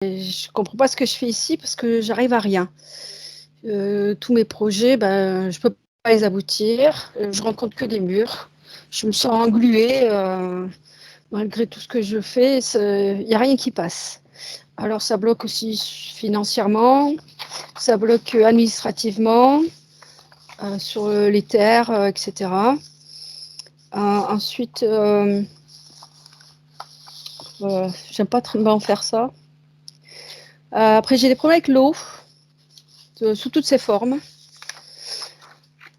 je comprends pas ce que je fais ici parce que j'arrive à rien. Tous mes projets, je peux pas les aboutir. Je rencontre que des murs. Je me sens engluée. Malgré tout ce que je fais, il n'y a rien qui passe. Alors ça bloque aussi financièrement, ça bloque administrativement, sur les terres, etc. Ensuite, j'aime pas trop faire ça. Après, j'ai des problèmes avec l'eau, sous toutes ses formes.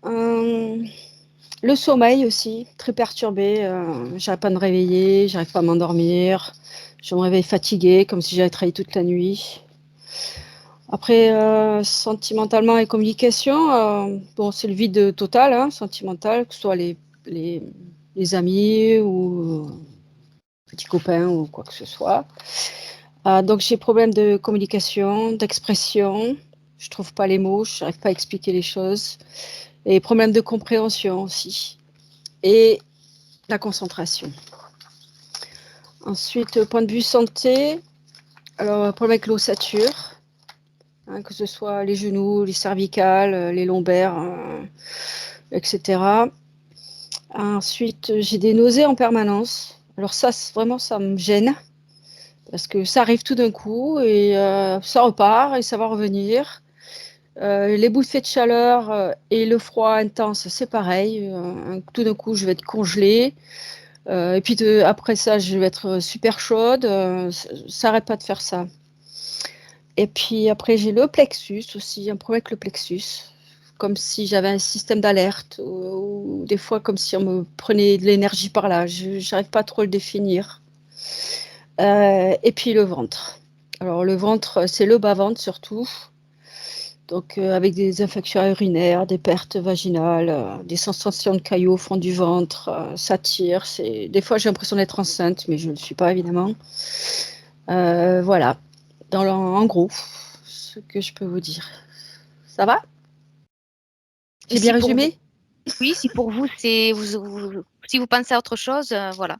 Le sommeil aussi, très perturbé. J'arrive pas à me réveiller, j'arrive pas à m'endormir. Je me réveille fatiguée, comme si j'avais travaillé toute la nuit. Après, sentimentalement et communication, c'est le vide total, hein, sentimental, que ce soit les amis ou petits copains ou quoi que ce soit. Donc, j'ai problème de communication, d'expression. Je trouve pas les mots, je n'arrive pas à expliquer les choses. Et problème de compréhension aussi. Et la concentration. Ensuite, point de vue santé, alors problème avec l'ossature. Que ce soit les genoux, les cervicales, les lombaires, etc. Ensuite, j'ai des nausées en permanence. Alors ça, vraiment, ça me gêne parce que ça arrive tout d'un coup et ça repart et ça va revenir. Les bouffées de chaleur et le froid intense, c'est pareil. Tout d'un coup, je vais être congelée. Et puis après ça, je vais être super chaude. Ça n'arrête pas de faire ça. Et puis après, j'ai le plexus aussi, un problème avec le plexus. Comme si j'avais un système d'alerte, ou des fois comme si on me prenait de l'énergie par là. Je n'arrive pas trop à le définir. Et puis le ventre. Alors le ventre, c'est le bas-ventre surtout. Donc avec des infections urinaires, des pertes vaginales, des sensations de caillots au fond du ventre, ça tire. Des fois, j'ai l'impression d'être enceinte, mais je ne le suis pas évidemment. Voilà, en gros, ce que je peux vous dire. Ça va? Et J'ai bien si pour vous, résumé? oui, si pour vous, si vous pensez à autre chose, voilà.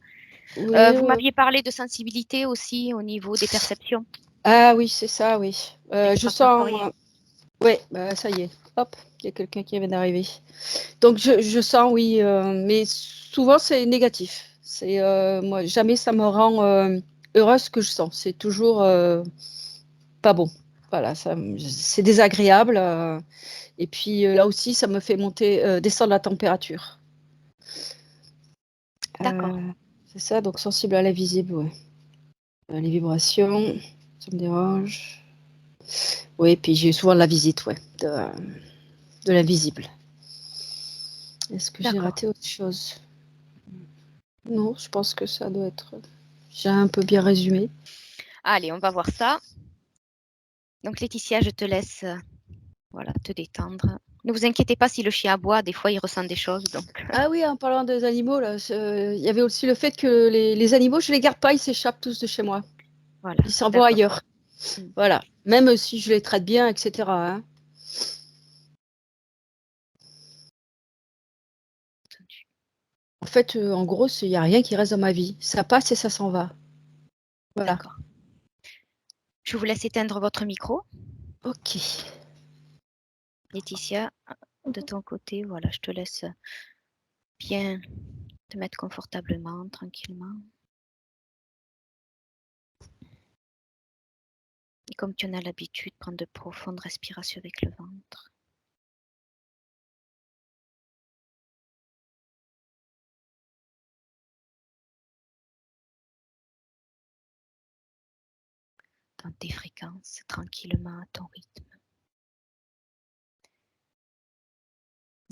Oui. Vous m'aviez parlé de sensibilité aussi au niveau des perceptions Ah oui, c'est ça, oui. Je sens. extrasensorielles. Oui, ça y est. Hop, il y a quelqu'un qui vient d'arriver. Donc je sens, oui, mais souvent c'est négatif. Moi, jamais ça me rend heureuse ce que je sens. C'est toujours pas bon. Voilà, c'est désagréable. Et puis là aussi, ça me fait descendre la température. D'accord, C'est ça, donc sensible à la visible, ouais. Les vibrations, ça me dérange. Oui, puis j'ai souvent la visite, ouais, de l'invisible. Est-ce que j'ai d'accord. raté autre chose? Non, je pense que ça doit être. J'ai un peu bien résumé. Allez, on va voir ça. Donc Laetitia, je te laisse voilà, te détendre. Ne vous inquiétez pas si le chien aboie, des fois il ressent des choses. Donc Ah oui, en parlant des animaux, là, il y avait aussi le fait que les animaux, je les garde pas, ils s'échappent tous de chez moi. voilà, Ils s'en vont d'accord. ailleurs. Mm. Voilà. Même si je les traite bien, etc., hein. En fait, en gros, il n'y a rien qui reste dans ma vie. Ça passe et ça s'en va. Voilà. D'accord. Je vous laisse éteindre votre micro. Ok. Laetitia, de ton côté, voilà, je te laisse bien te mettre confortablement, tranquillement. Et comme tu en as l'habitude, prendre de profondes respirations avec le ventre. Dans tes fréquences, tranquillement à ton rythme.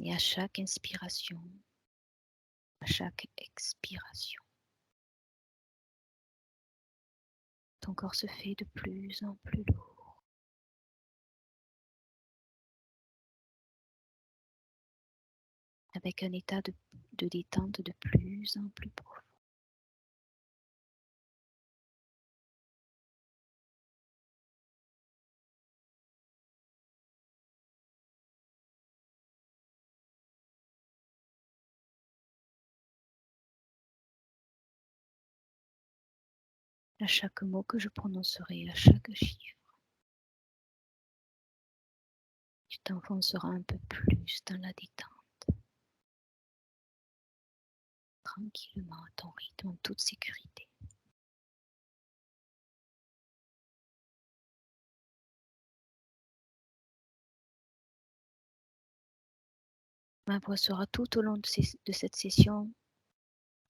Et à chaque inspiration, à chaque expiration, ton corps se fait de plus en plus lourd. Avec un état de détente de plus en plus profond. À chaque mot que je prononcerai, à chaque chiffre, tu t'enfonceras un peu plus dans la détente, tranquillement à ton rythme, en toute sécurité. Ma voix sera tout au long de cette session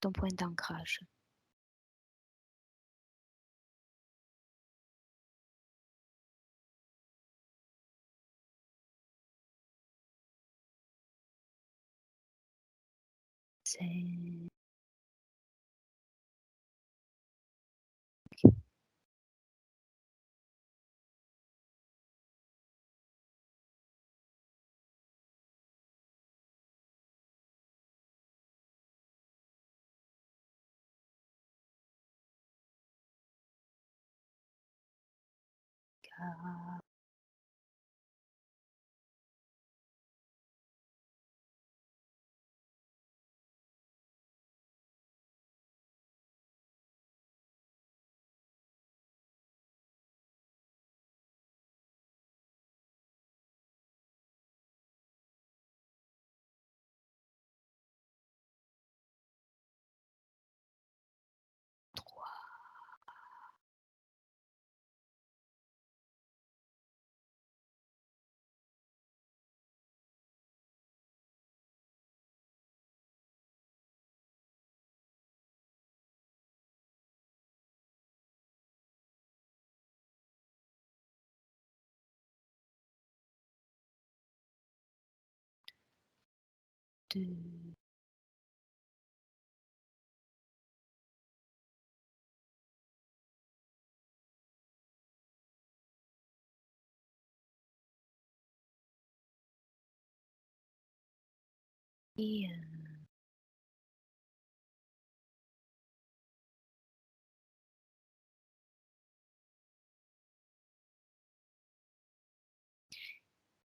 ton point d'ancrage. C'est de et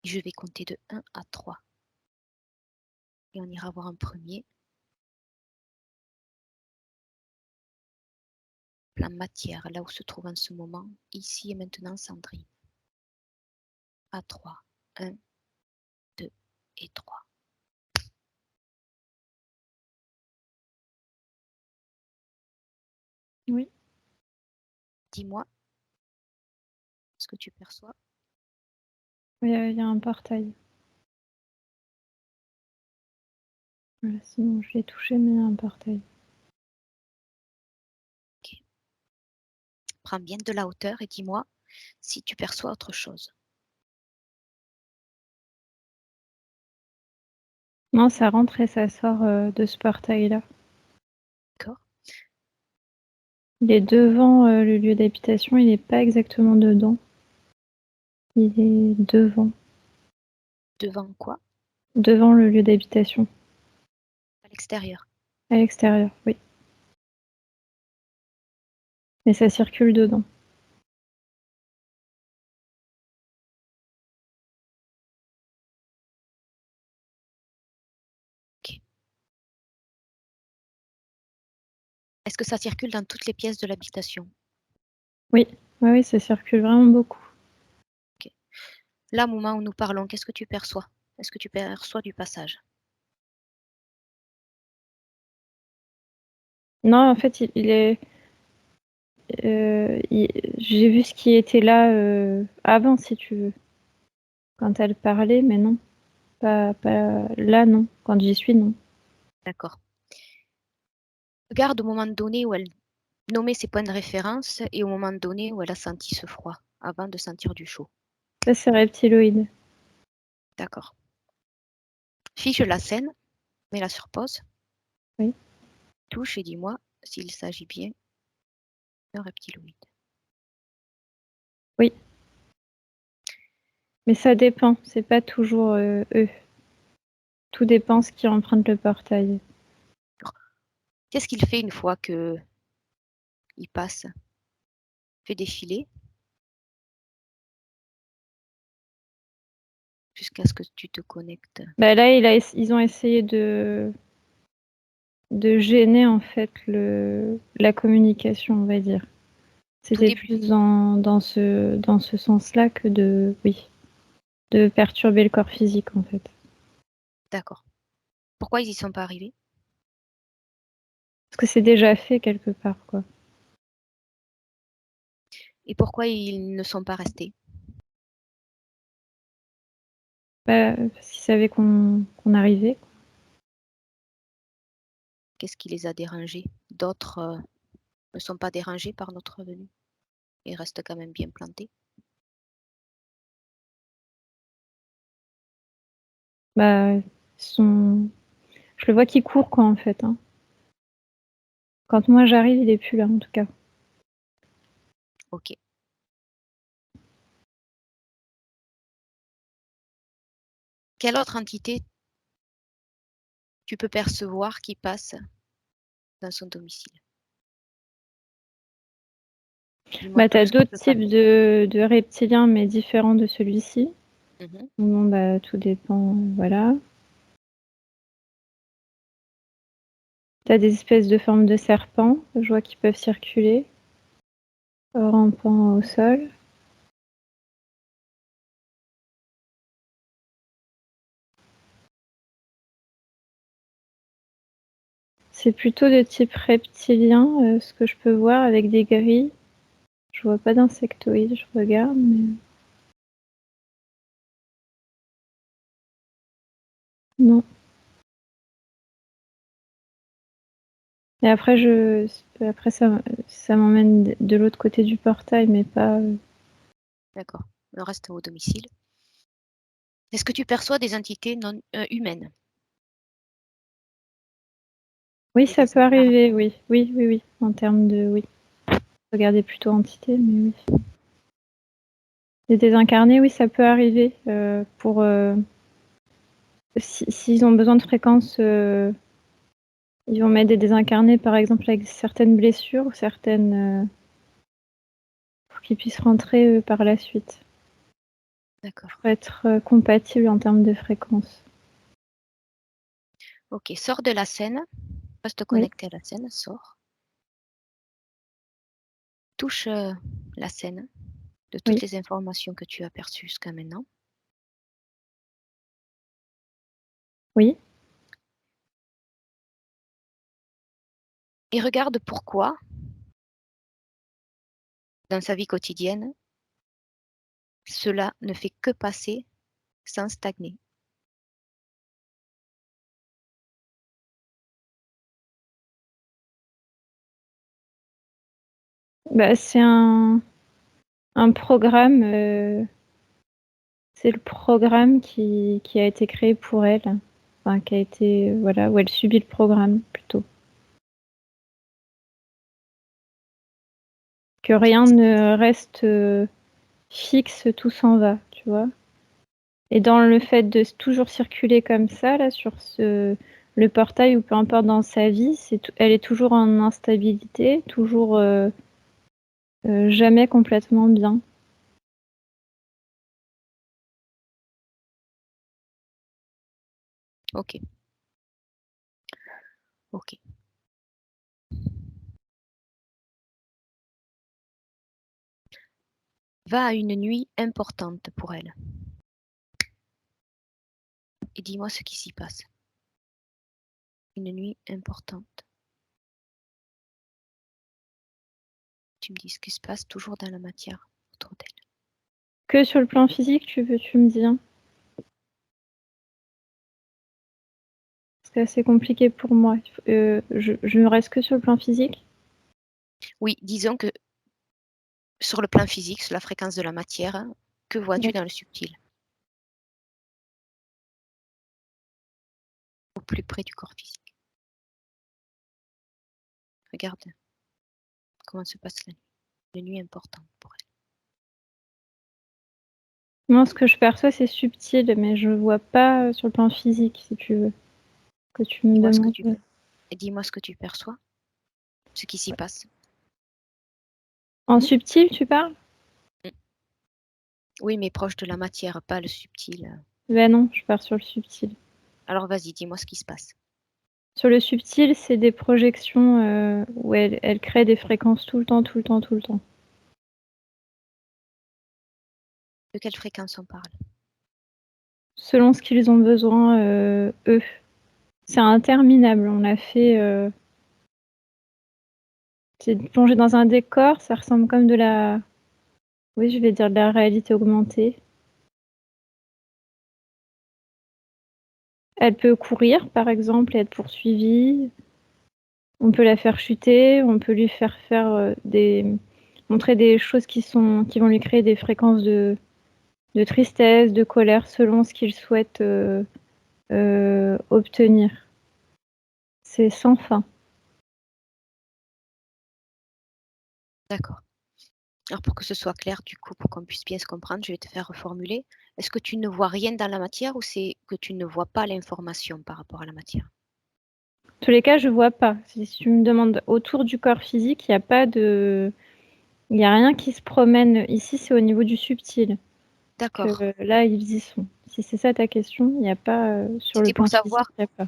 je vais compter de 1 à 3. Et on ira voir un premier. Plan matière, là où se trouve en ce moment, ici et maintenant Sandrine. À 3. 1, 2 et 3. Oui. Dis-moi ce que tu perçois. Oui, il y a un portail. Voilà, sinon je l'ai touché, mais il y a un portail. Ok. Prends bien de la hauteur et dis-moi si tu perçois autre chose. Non, ça rentre et ça sort de ce portail-là. D'accord. Il est devant le lieu d'habitation, il n'est pas exactement dedans. Il est devant. Devant quoi? Devant le lieu d'habitation. À l'extérieur. À l'extérieur, oui. Mais ça circule dedans. Ok. Est-ce que ça circule dans toutes les pièces de l'habitation? Oui, oui, ça circule vraiment beaucoup. Ok. Là, au moment où nous parlons, qu'est-ce que tu perçois? Est-ce que tu perçois du passage? Non, en fait, il est... j'ai vu ce qui était là avant, si tu veux. Quand elle parlait, mais non. Pas là, non. Quand j'y suis, non. D'accord. Regarde au moment donné où elle nommait ses points de référence et au moment donné où elle a senti ce froid, avant de sentir du chaud. Ça, c'est reptiloïde. D'accord. Fiche la scène, mets-la sur pause. Oui. Touche et dis-moi s'il s'agit bien d'un reptiloïde. Oui. Mais ça dépend, c'est pas toujours eux. Tout dépend ce qui emprunte le portail. Qu'est-ce qu'il fait une fois que il passe? Fait défiler jusqu'à ce que tu te connectes. Bah là, ils ont essayé de gêner en fait la communication, on va dire. C'était début. plus dans ce sens-là que de perturber le corps physique, en fait. D'accord. Pourquoi ils y sont pas arrivés? Parce que c'est déjà fait quelque part, quoi. Et pourquoi ils ne sont pas restés? Parce qu'ils savaient qu'on arrivait. Qu'est-ce qui les a dérangés? D'autres ne sont pas dérangés par notre venue et restent quand même bien plantés. Je le vois qui court, quoi, en fait. Hein. Quand moi j'arrive, il est plus là, en tout cas. Ok. Quelle autre entité tu peux percevoir qui passe dans son domicile? Dis-moi T'as tout ce qui d'autres peut types de reptiliens, mais différents de celui-ci. Mhm. Bon, tout dépend, voilà. T'as des espèces de formes de serpents, je vois qui peuvent circuler, rampant au sol. C'est plutôt de type reptilien, ce que je peux voir, avec des grilles. Je vois pas d'insectoïdes, je regarde, mais... Non. Et après, ça m'emmène de l'autre côté du portail, mais pas... D'accord. On reste au domicile. Est-ce que tu perçois des entités non humaines? Oui, Et ça des peut entités arriver, oui. Oui. En termes de... Oui. Regardez plutôt entité, mais oui. Les désincarnés, oui, ça peut arriver. S'ils ont besoin de fréquences, ils vont mettre des désincarnés, par exemple, avec certaines blessures ou certaines... pour qu'ils puissent rentrer par la suite. D'accord. Pour être compatible en termes de fréquence. Ok, sors de la scène. Reste Oui. connecté à la scène, sors. Touche la scène de toutes Oui. les informations que tu as perçues jusqu'à maintenant. Oui. Et regarde pourquoi, dans sa vie quotidienne, cela ne fait que passer sans stagner. C'est un programme. C'est le programme qui a été créé pour elle. Enfin, qui a été... Voilà, où elle subit le programme, plutôt. Que rien ne reste fixe, tout s'en va, tu vois. Et dans le fait de toujours circuler comme ça, là, sur le portail, ou peu importe dans sa vie, elle est toujours en instabilité, toujours jamais complètement bien. Ok. Ok. Va à une nuit importante pour elle. Et dis-moi ce qui s'y passe. Une nuit importante. Tu me dis ce qui se passe toujours dans la matière autour d'elle. Que sur le plan physique, tu me dis, hein. C'est assez compliqué pour moi. Je ne reste que sur le plan physique. Oui, disons que sur le plan physique, sur la fréquence de la matière, que vois-tu Ouais. dans le subtil? Au plus près du corps physique. Regarde comment se passe la nuit. Une nuit importante pour elle. Moi, ce que je perçois, c'est subtil, mais je vois pas sur le plan physique, si tu veux, que tu me demandes. Dis-moi ce que tu perçois, ce qui s'y passe. En subtil, tu parles? Oui, mais proche de la matière, pas le subtil. Ben non, je pars sur le subtil. Alors vas-y, dis-moi ce qui se passe. Sur le subtil, c'est des projections où elle crée des fréquences tout le temps. De quelle fréquence on parle? Selon ce qu'ils ont besoin, eux. C'est interminable. On a fait, c'est plongé dans un décor, ça ressemble comme de la oui, je vais dire de la réalité augmentée. Elle peut courir, par exemple, et être poursuivie. On peut la faire chuter, on peut lui faire faire, montrer des choses qui vont lui créer des fréquences de tristesse, de colère, selon ce qu'il souhaite, obtenir. C'est sans fin. D'accord. Alors pour que ce soit clair, du coup, pour qu'on puisse bien se comprendre, je vais te faire reformuler. Est-ce que tu ne vois rien dans la matière ou c'est que tu ne vois pas l'information par rapport à la matière? En tous les cas, je vois pas. Si tu me demandes autour du corps physique, il y a rien qui se promène. Ici, c'est au niveau du subtil D'accord. que là, ils y sont. Si c'est ça ta question, il y a pas, sur le C'était pour plan physique, savoir, il y a pas.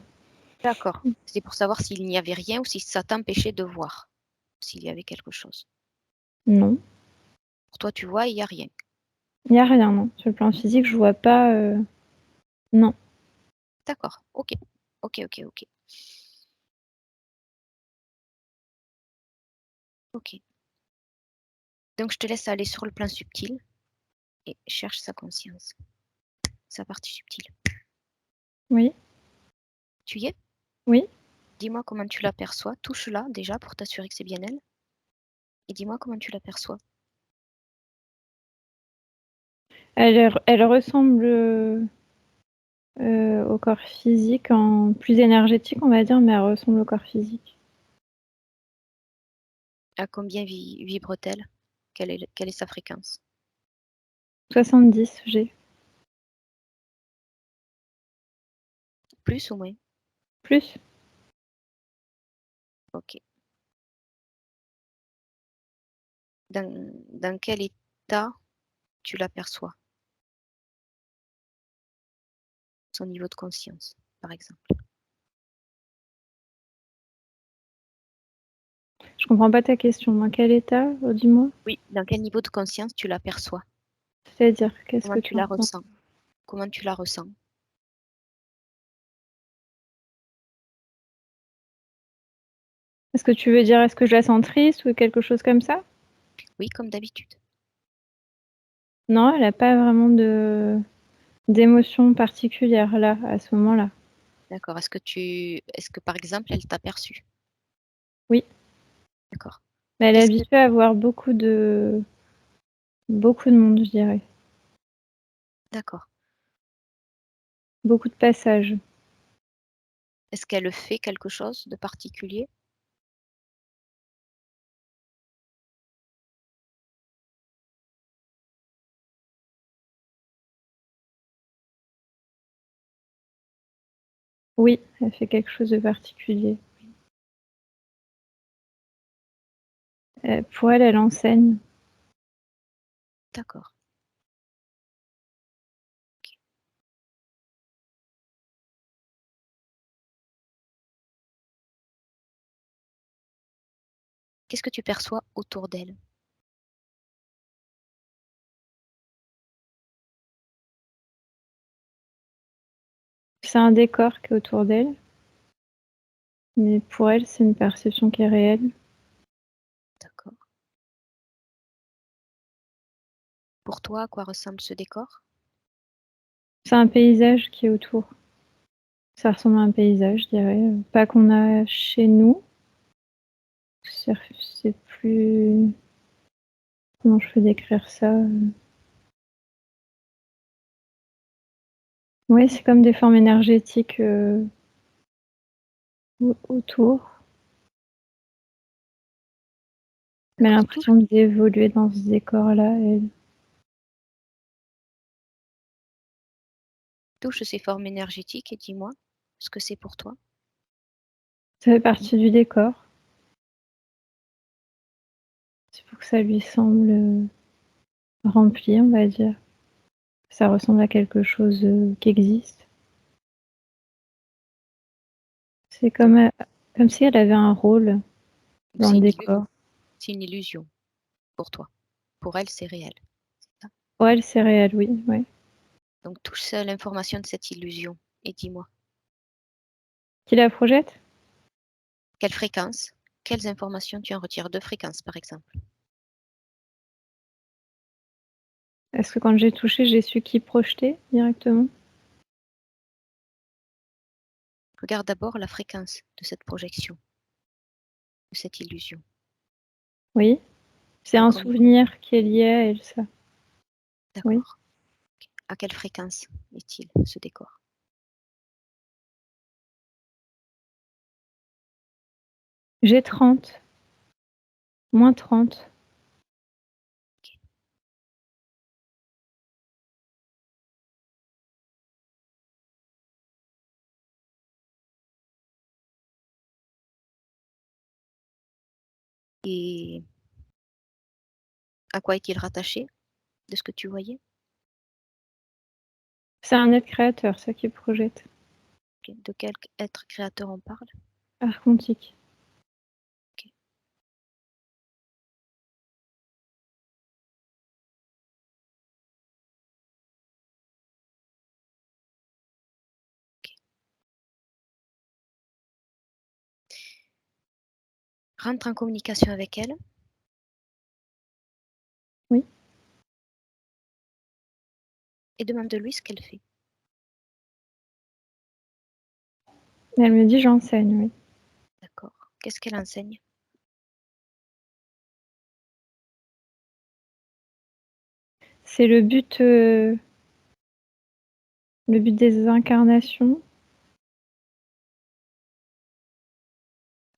d'accord. C'était pour savoir s'il n'y avait rien ou si ça t'empêchait de voir, s'il y avait quelque chose. Non, Pour toi, tu vois, il n'y a rien. il y a rien, non. Sur le plan physique, je vois pas, non. D'accord. Ok. Ok, ok, ok. Ok. Donc je te laisse aller sur le plan subtil et cherche sa conscience, sa partie subtile. Oui, Tu y es? oui. Dis-moi comment tu l'aperçois. Touche-la déjà pour t'assurer que c'est bien elle. Et dis-moi comment tu l'aperçois. Elle ressemble, au corps physique en plus énergétique, on va dire, mais elle ressemble au corps physique. À combien vibre-t-elle? Quelle est sa fréquence? 70 G. Plus ou moins? Plus. Ok. Dans quel état tu l'aperçois? Son niveau de conscience, par exemple. Je comprends pas ta question. Dans quel état? Dis-moi. Oui, dans quel niveau de conscience tu l'aperçois? C'est-à-dire, qu'est-ce Comment que tu tu la entends? ressens? Comment tu la ressens? Est-ce que tu veux dire, est-ce que je la sens triste ou quelque chose comme ça? Oui, comme d'habitude. Non, elle a pas vraiment d'émotion particulière là, à ce moment-là. D'accord. Est-ce que par exemple, elle t'a perçu? Oui, D'accord. mais elle est Qu'est-ce que, habituée à voir beaucoup de monde, je dirais. d'accord. Beaucoup de passages. Est-ce qu'elle fait quelque chose de particulier? Oui, elle fait quelque chose de particulier. Pour elle, elle enseigne. D'accord. Ok. Qu'est-ce que tu perçois autour d'elle? C'est un décor qui est autour d'elle, mais pour elle, c'est une perception qui est réelle. D'accord. Pour toi, à quoi ressemble ce décor? C'est un paysage qui est autour. Ça ressemble à un paysage, je dirais, pas qu'on a chez nous. C'est plus comment je peux décrire ça? Ouais, c'est comme des formes énergétiques, autour. Mais elle a D'accord. l'impression d'évoluer dans ce décor-là, elle. Touche ces formes énergétiques et dis-moi ce que c'est pour toi. Ça fait partie du décor. C'est pour que ça lui semble, rempli, on va dire. Ça ressemble à quelque chose, qui existe. C'est Donc, comme si elle avait un rôle dans c'est le une, décor. c'est une illusion pour toi. Pour elle, c'est réel. C'est ça? Pour elle, c'est réel, oui. Ouais. Donc touche l'information de cette illusion et dis-moi. Qui la projette? Quelle fréquence? Quelles informations tu en retires? 2 fréquences, par exemple. Est-ce que quand j'ai touché, j'ai su qui projeter directement? Regarde d'abord la fréquence de cette projection, de cette illusion. Oui. C'est À un combien? souvenir qui est lié à elle, ça. Oui. D'accord. À quelle fréquence est-il, ce décor? J'ai 30. Moins 30. Et à quoi est-il rattaché, de ce que tu voyais? C'est un être créateur, ça qui projette. Ok. De quel être créateur on parle? Archontique. Ok. Ok. Rentre en communication avec elle. Oui. Et demande-lui ce qu'elle fait. Elle me dit j'enseigne, oui. D'accord. Qu'est-ce qu'elle enseigne? C'est le but des incarnations.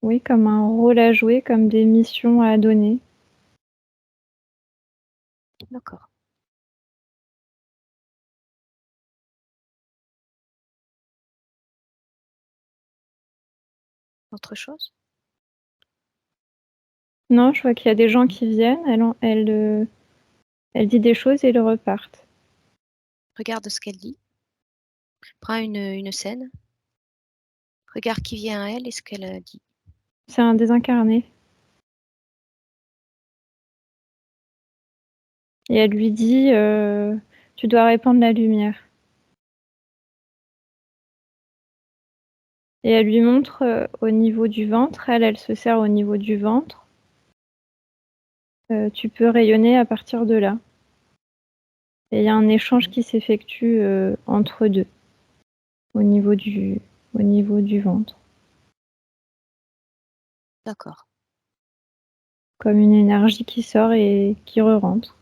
Oui, comme un rôle à jouer, comme des missions à donner. D'accord. Autre chose? Non, je vois qu'il y a des gens qui viennent, elle dit des choses et ils repartent. Regarde ce qu'elle dit. Prends une scène. Regarde qui vient à elle et ce qu'elle dit. C'est un désincarné. Et elle lui dit tu dois répandre la lumière. Et elle lui montre au niveau du ventre. Elle se sert au niveau du ventre. Tu peux rayonner à partir de là. Et il y a un échange qui s'effectue entre deux, au niveau du ventre. D'accord. Comme une énergie qui sort et qui re-rentre.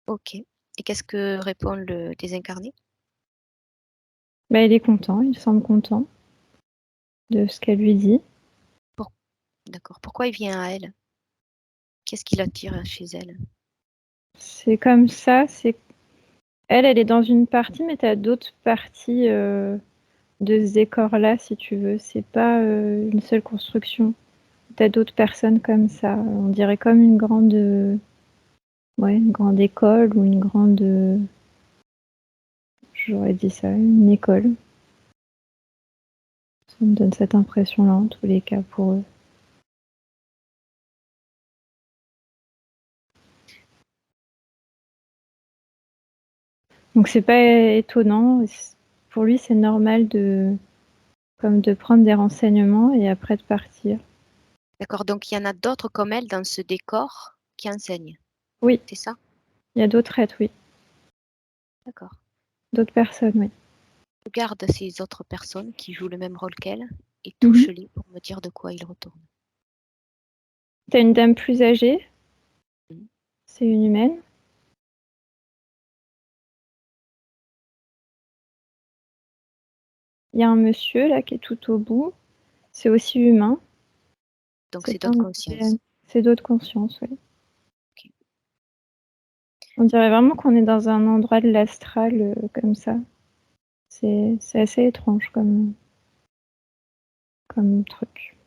Ok. Et qu'est-ce que répond le désincarné? Bah, il est content, il semble content de ce qu'elle lui dit. D'accord. Pourquoi il vient à elle? Qu'est-ce qui l'attire chez elle? C'est comme ça, elle est dans une partie, mais tu as d'autres parties de ce décor-là, si tu veux. C'est pas une seule construction. Tu as d'autres personnes comme ça. On dirait comme une grande école ou une grande, j'aurais dit ça, une école. Ça me donne cette impression-là, en tous les cas, pour eux. Donc c'est pas étonnant. Pour lui, c'est normal de prendre des renseignements et après de partir. D'accord. Donc il y en a d'autres comme elle dans ce décor qui enseignent. Oui, C'est ça? il y a d'autres êtres, oui. D'accord. D'autres personnes, oui. Regarde ces autres personnes qui jouent le même rôle qu'elle et Mhm. touche-les pour me dire de quoi ils retournent. T'as une dame plus âgée. Mhm. C'est une humaine. Il y a un monsieur là qui est tout au bout. C'est aussi humain. Donc C'est c'est pas d'autres un consciences. modèle. C'est d'autres consciences, oui. Ok. On dirait vraiment qu'on est dans un endroit de l'astral comme ça. C'est assez étrange comme truc.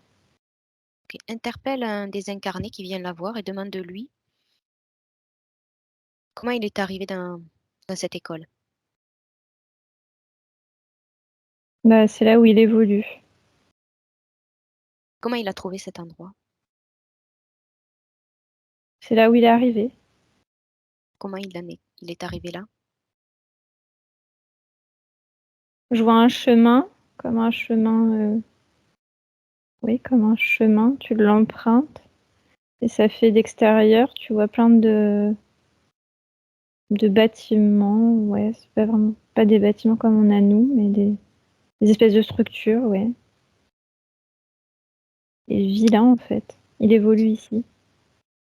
Ok. Interpelle un désincarné qui vient la voir et demande-lui comment il est arrivé dans cette école. Bah, c'est là où il évolue. Comment il a trouvé cet endroit. C'est là où il est arrivé. Comment il est arrivé là? Je vois un chemin, comme un chemin, oui, comme un chemin, tu l'empruntes et ça fait d'extérieur, tu vois plein de bâtiments, ouais, c'est pas vraiment pas des bâtiments comme on a nous, mais des espèces de structures, ouais. Et vilain en fait. Il évolue ici.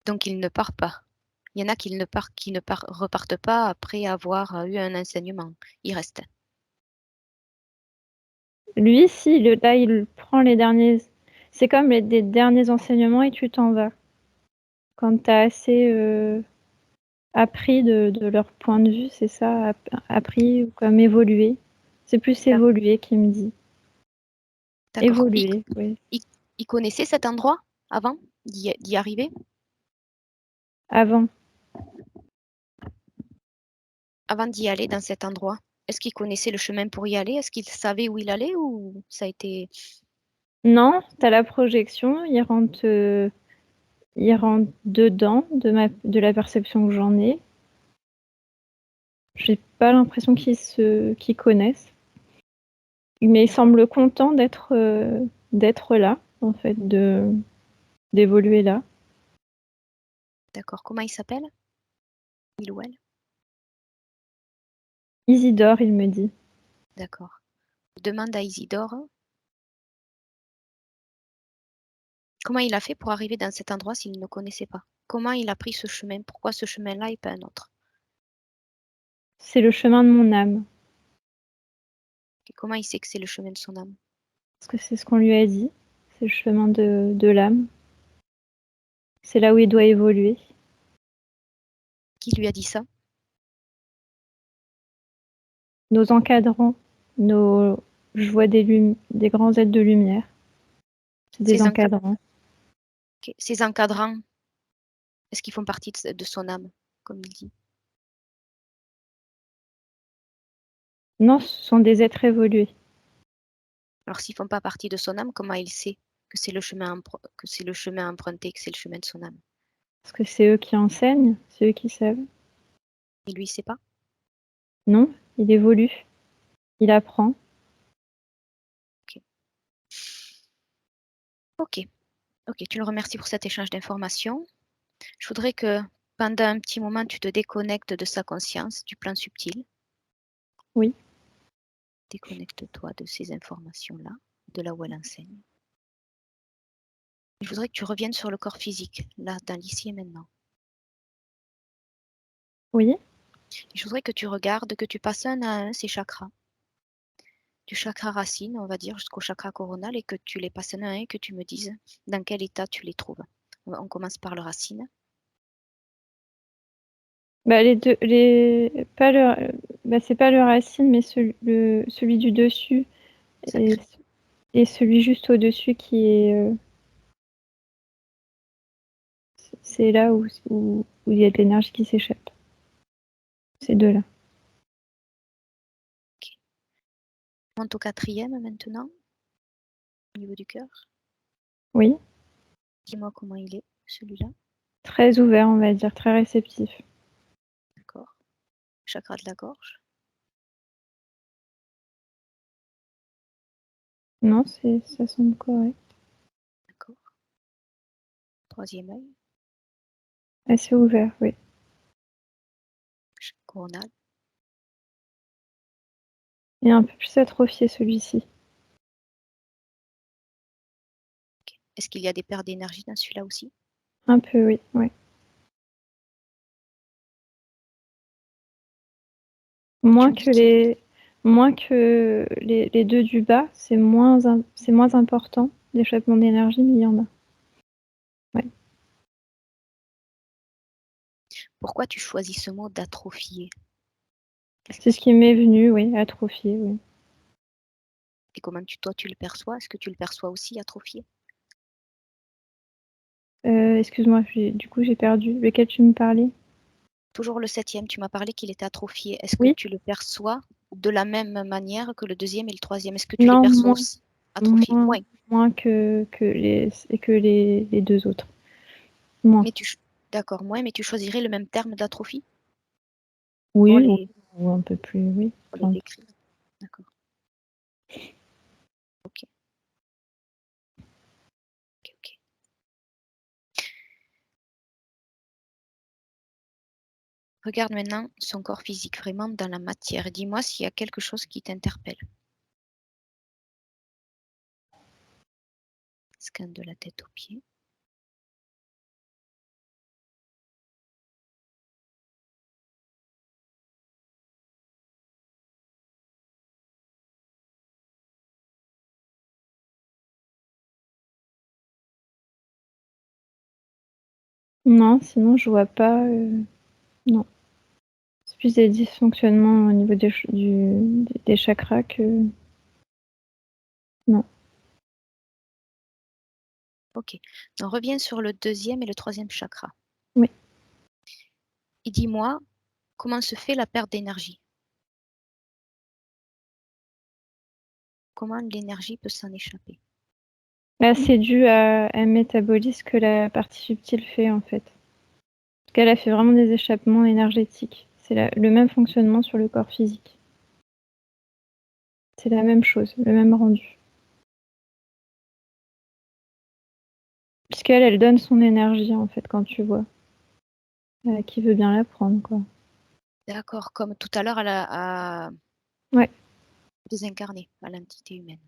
Donc il ne part pas. Il y en a qui repartent pas après avoir eu un enseignement. Ils restent. Lui, si, là, il prend les derniers. C'est comme des derniers enseignements et tu t'en vas. Quand tu as assez appris de leur point de vue, c'est ça, appris ou comme évoluer. C'est plus évoluer qui me dit. D'accord. Évoluer, oui. Il connaissait cet endroit avant d'y arriver? Avant. Avant d'y aller dans cet endroit? Est-ce qu'il connaissait le chemin pour y aller? Est-ce qu'il savait où il allait ou ça a été... Non, tu as la projection, il rentre dedans de la perception que j'en ai. J'ai pas l'impression qu'ils connaissent. Mais il semble content d'être là, en fait, d'évoluer là. D'accord. Comment il s'appelle? Il ou elle? Isidore, il me dit. D'accord. Demande à Isidore comment il a fait pour arriver dans cet endroit s'il ne connaissait pas? Comment il a pris ce chemin? Pourquoi ce chemin-là et pas un autre? C'est le chemin de mon âme. Et comment il sait que c'est le chemin de son âme? Parce que c'est ce qu'on lui a dit. C'est le chemin de l'âme. C'est là où il doit évoluer. Qui lui a dit ça? Nos encadrants, je vois des grands êtres de lumière. C'est des encadrants. Ces encadrants, est-ce qu'ils font partie de son âme, comme il dit? Non, ce sont des êtres évolués. Alors s'ils font pas partie de son âme, comment il sait que c'est le chemin emprunté, que c'est le chemin de son âme? Parce que c'est eux qui enseignent, c'est eux qui savent. Et lui, il sait pas? Non, il évolue. Il apprend. Ok, tu le remercies pour cet échange d'informations. Je voudrais que pendant un petit moment, tu te déconnectes de sa conscience, du plan subtil. Oui. Déconnecte-toi de ces informations-là, de là où elle enseigne. Je voudrais que tu reviennes sur le corps physique, là, dans l'ici et maintenant. Oui. Et je voudrais que tu regardes, que tu passes un à un ces chakras. Du chakra racine, on va dire, jusqu'au chakra coronal, et que tu les passes un à un et que tu me dises dans quel état tu les trouves. On commence par le racine. Bah, c'est pas le racine, mais celui du dessus et celui juste au-dessus qui est. C'est là où il y a de l'énergie qui s'échappe. Ces deux-là. Okay. Monte au quatrième maintenant, au niveau du cœur. Oui. Dis-moi comment il est, celui-là. Très ouvert, on va dire, très réceptif. D'accord. Chakra de la gorge. Non, ça semble correct. D'accord. Troisième œil. Assez ouvert, oui. Chakra coronal. Et un peu plus atrophié celui-ci. Okay. Est-ce qu'il y a des pertes d'énergie dans celui-là aussi? Un peu, oui. Ouais. Moins que les deux du bas, c'est moins important d'échappement d'énergie, mais il y en a. Ouais. Pourquoi tu choisis ce mot d'atrophier? C'est ce qui m'est venu, oui, atrophié, oui. Et comment toi tu le perçois? Est-ce que tu le perçois aussi atrophié? Excuse-moi, du coup j'ai perdu. Lequel tu me parlais? Toujours le septième, tu m'as parlé qu'il était atrophié. Est-ce que Oui. tu le perçois de la même manière que le deuxième et le troisième? Est-ce que tu les Non, perçois aussi atrophiés? moins que les deux autres. Moins. D'accord, moins, mais tu choisirais le même terme d'atrophie? Oui, pour ou, les, ou un peu plus, oui. pour les Enfin, décrire. D'accord. Ok. Ok, ok. Regarde maintenant son corps physique, vraiment dans la matière. Dis-moi s'il y a quelque chose qui t'interpelle. Scan de la tête aux pieds. non, sinon je vois pas. Non. C'est plus des dysfonctionnements au niveau des chakras que. Non. Ok. On revient sur le deuxième et le troisième chakra. Oui. Et dis-moi, comment se fait la perte d'énergie? Comment l'énergie peut s'en échapper? Là, c'est dû à un métabolisme que la partie subtile fait, en fait. Parce qu'elle a fait vraiment des échappements énergétiques. C'est le même fonctionnement sur le corps physique. C'est la même chose, le même rendu. Puisqu'elle, elle donne son énergie, en fait, quand tu vois. Qui veut bien la prendre, quoi. D'accord, comme tout à l'heure, elle a Ouais. désincarné à l'entité humaine.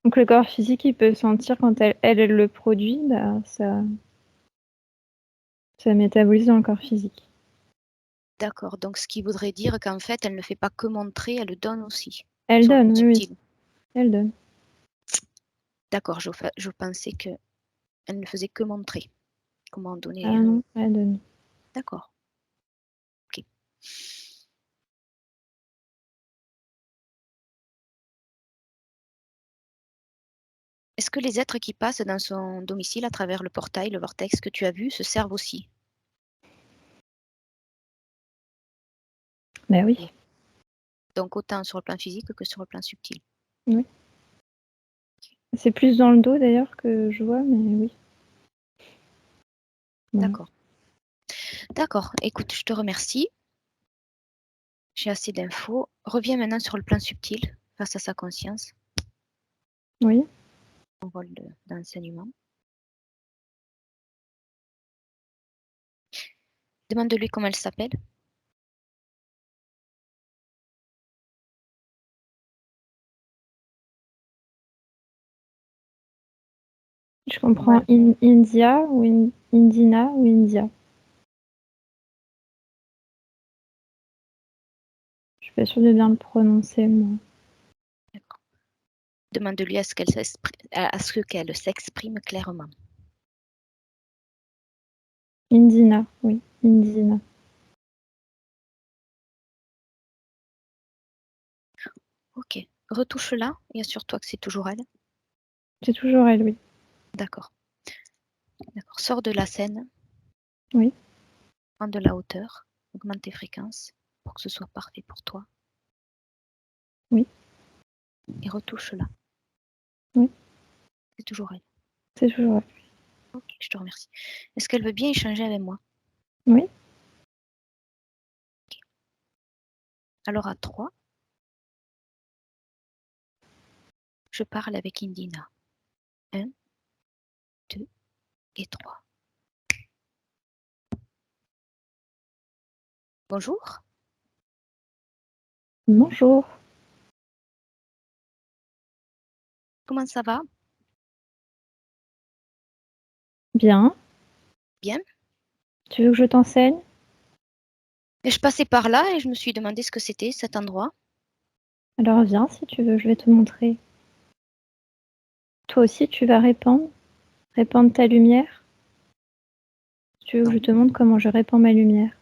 Donc le corps physique, il peut sentir quand elle le produit, bah, ça métabolise dans le corps physique. D'accord, donc ce qui voudrait dire qu'en fait, elle ne fait pas que montrer, elle le donne aussi. Elle Sur le donne, plan oui, subtil. elle donne. D'accord, je pensais qu'elle ne faisait que montrer comment donner. Ah non, elle donne. D'accord. Ok. Est-ce que les êtres qui passent dans son domicile à travers le portail, le vortex que tu as vu, se servent aussi? Bah oui. Donc autant sur le plan physique que sur le plan subtil. Oui. C'est plus dans le dos d'ailleurs que je vois, mais oui. Voilà. D'accord. D'accord. Écoute, je te remercie. J'ai assez d'infos. Reviens maintenant sur le plan subtil, face à sa conscience, Oui. son rôle d'enseignement. Demande-lui comment elle s'appelle. Je comprends India ou Indina ou India. Je suis pas sûre de bien le prononcer, moi. D'accord. Demande-lui à ce qu'elle s'exprime clairement. Indina, oui, Indina. Ok. Retouche-la et assure-toi que c'est toujours elle. C'est toujours elle, oui. D'accord. D'accord. Sors de la scène. Oui. Prends de la hauteur. Augmente tes fréquences pour que ce soit parfait pour toi. Oui. Et retouche-la. Oui. C'est toujours elle. C'est toujours elle. Ok, je te remercie. Est-ce qu'elle veut bien échanger avec moi? Oui. Okay. Alors à 3, je parle avec Indina. 1, 2 et 3. Bonjour. Bonjour. Comment ça va? Bien. Bien. Tu veux que je t'enseigne? Et je passais par là et je me suis demandé ce que c'était cet endroit. Alors viens si tu veux, je vais te montrer. Toi aussi, tu vas répandre ta lumière. Tu veux que je te montre comment je répands ma lumière?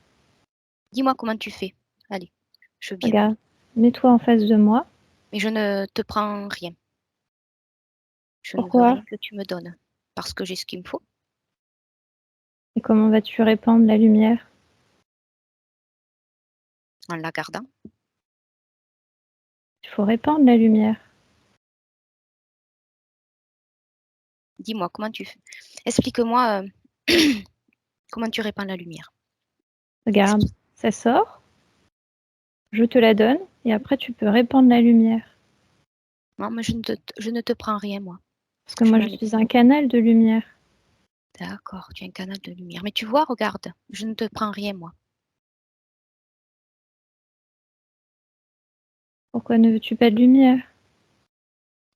Dis-moi comment tu fais. Allez, je viens. Regarde, mets-toi en face de moi. Mais je ne te prends rien. Je ne veux Pourquoi? rien que tu me donnes. Parce que j'ai ce qu'il me faut. Et comment vas-tu répandre la lumière? En la gardant. Il faut répandre la lumière. Dis-moi comment tu fais. Explique-moi comment tu répands la lumière. Regarde, ça sort. Je te la donne et après tu peux répandre la lumière. Non, mais je ne te prends rien, moi. Parce que moi, je suis un canal de lumière. D'accord, tu es un canal de lumière. Mais tu vois, regarde, je ne te prends rien, moi. Pourquoi ne veux-tu pas de lumière?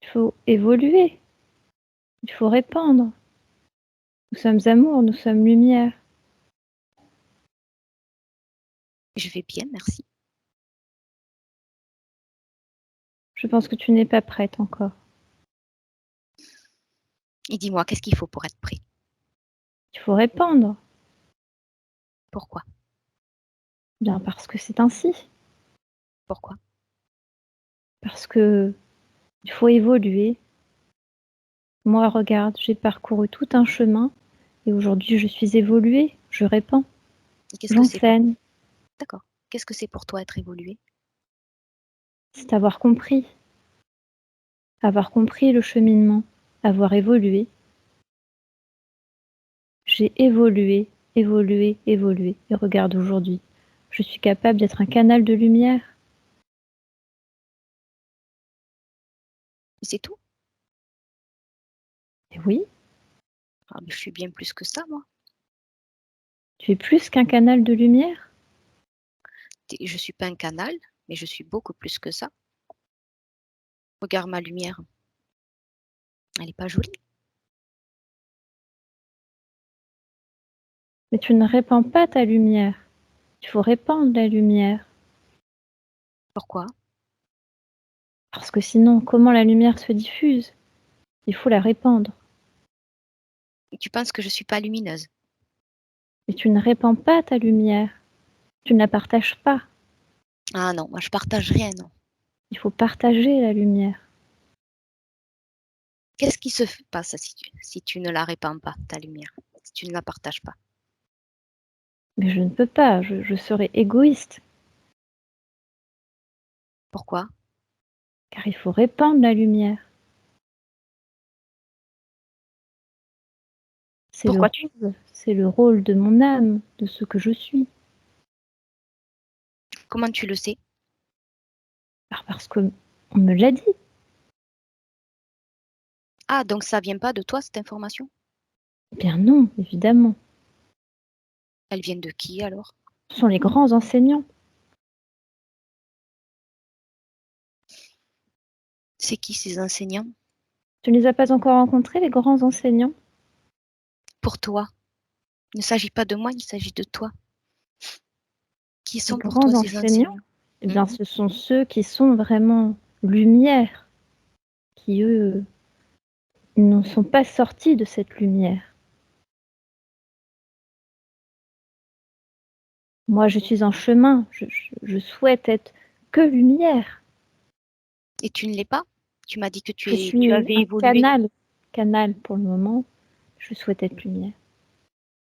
Il faut évoluer. Il faut répandre. Nous sommes amour, nous sommes lumière. Je vais bien, merci. Je pense que tu n'es pas prête encore. Et dis-moi, qu'est-ce qu'il faut pour être prêt? Il faut répandre. Pourquoi? Bien parce que c'est ainsi. Pourquoi? Parce que il faut évoluer. Moi, regarde, j'ai parcouru tout un chemin et aujourd'hui je suis évoluée, je répands, Et qu'est-ce que c'est pour... j'enseigne. D'accord. Qu'est-ce que c'est pour toi être évolué? C'est avoir compris le cheminement, avoir évolué. J'ai évolué, évolué, évolué. Et regarde aujourd'hui, je suis capable d'être un canal de lumière. Et c'est tout? Et oui, Ah, mais je suis bien plus que ça, moi. tu es plus qu'un canal de lumière. Je suis pas un canal, mais je suis beaucoup plus que ça. Regarde ma lumière. Elle n'est pas jolie. Mais tu ne répands pas ta lumière. Il faut répandre la lumière. Pourquoi? Parce que sinon, comment la lumière se diffuse? Il faut la répandre. Et tu penses que je suis pas lumineuse? Mais tu ne répands pas ta lumière. Tu ne la partages pas. Ah non, moi je partage rien, non. Il faut partager la lumière. Qu'est-ce qui se passe si tu ne la répands pas, ta lumière? Si tu ne la partages pas? Mais je ne peux pas, je serais égoïste. Pourquoi? Car il faut répandre la lumière. Pourquoi C'est le rôle de mon âme, de ce que je suis. Comment tu le sais? Alors parce que on me l'a dit. Ah, donc ça vient pas de toi, cette information? Eh bien non, évidemment. Elle vient de qui alors? Ce sont les grands enseignants. C'est qui ces enseignants? Tu ne les as pas encore rencontrés, les grands enseignants? Pour toi. Il ne s'agit pas de moi, il s'agit de toi. Qui Les sont pour grands toi ces enseignants, enseignants? eh bien ce sont ceux qui sont vraiment lumière, qui eux ne sont pas sortis de cette lumière. Moi, je suis en chemin, je souhaite être que lumière. Et tu ne l'es pas? Tu m'as dit que Je tu suis avais un évolué. canal pour le moment. Je souhaite être lumière.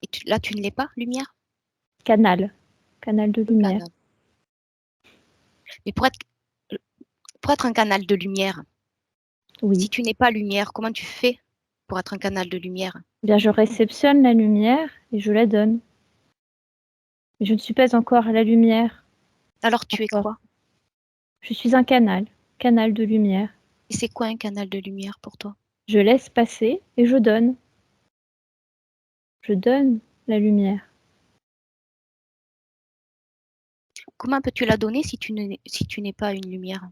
Et là, tu ne l'es pas, lumière? Canal de lumière. Canal. Mais pour être un canal de lumière, Oui. si tu n'es pas lumière, comment tu fais pour être un canal de lumière? Eh bien, je réceptionne la lumière et je la donne. Mais je ne suis pas encore la lumière. Alors tu es Encore. quoi? Je suis un canal de lumière. Et c'est quoi un canal de lumière pour toi? Je laisse passer et je donne. Je donne la lumière. Comment peux-tu la donner si tu n'es pas une lumière?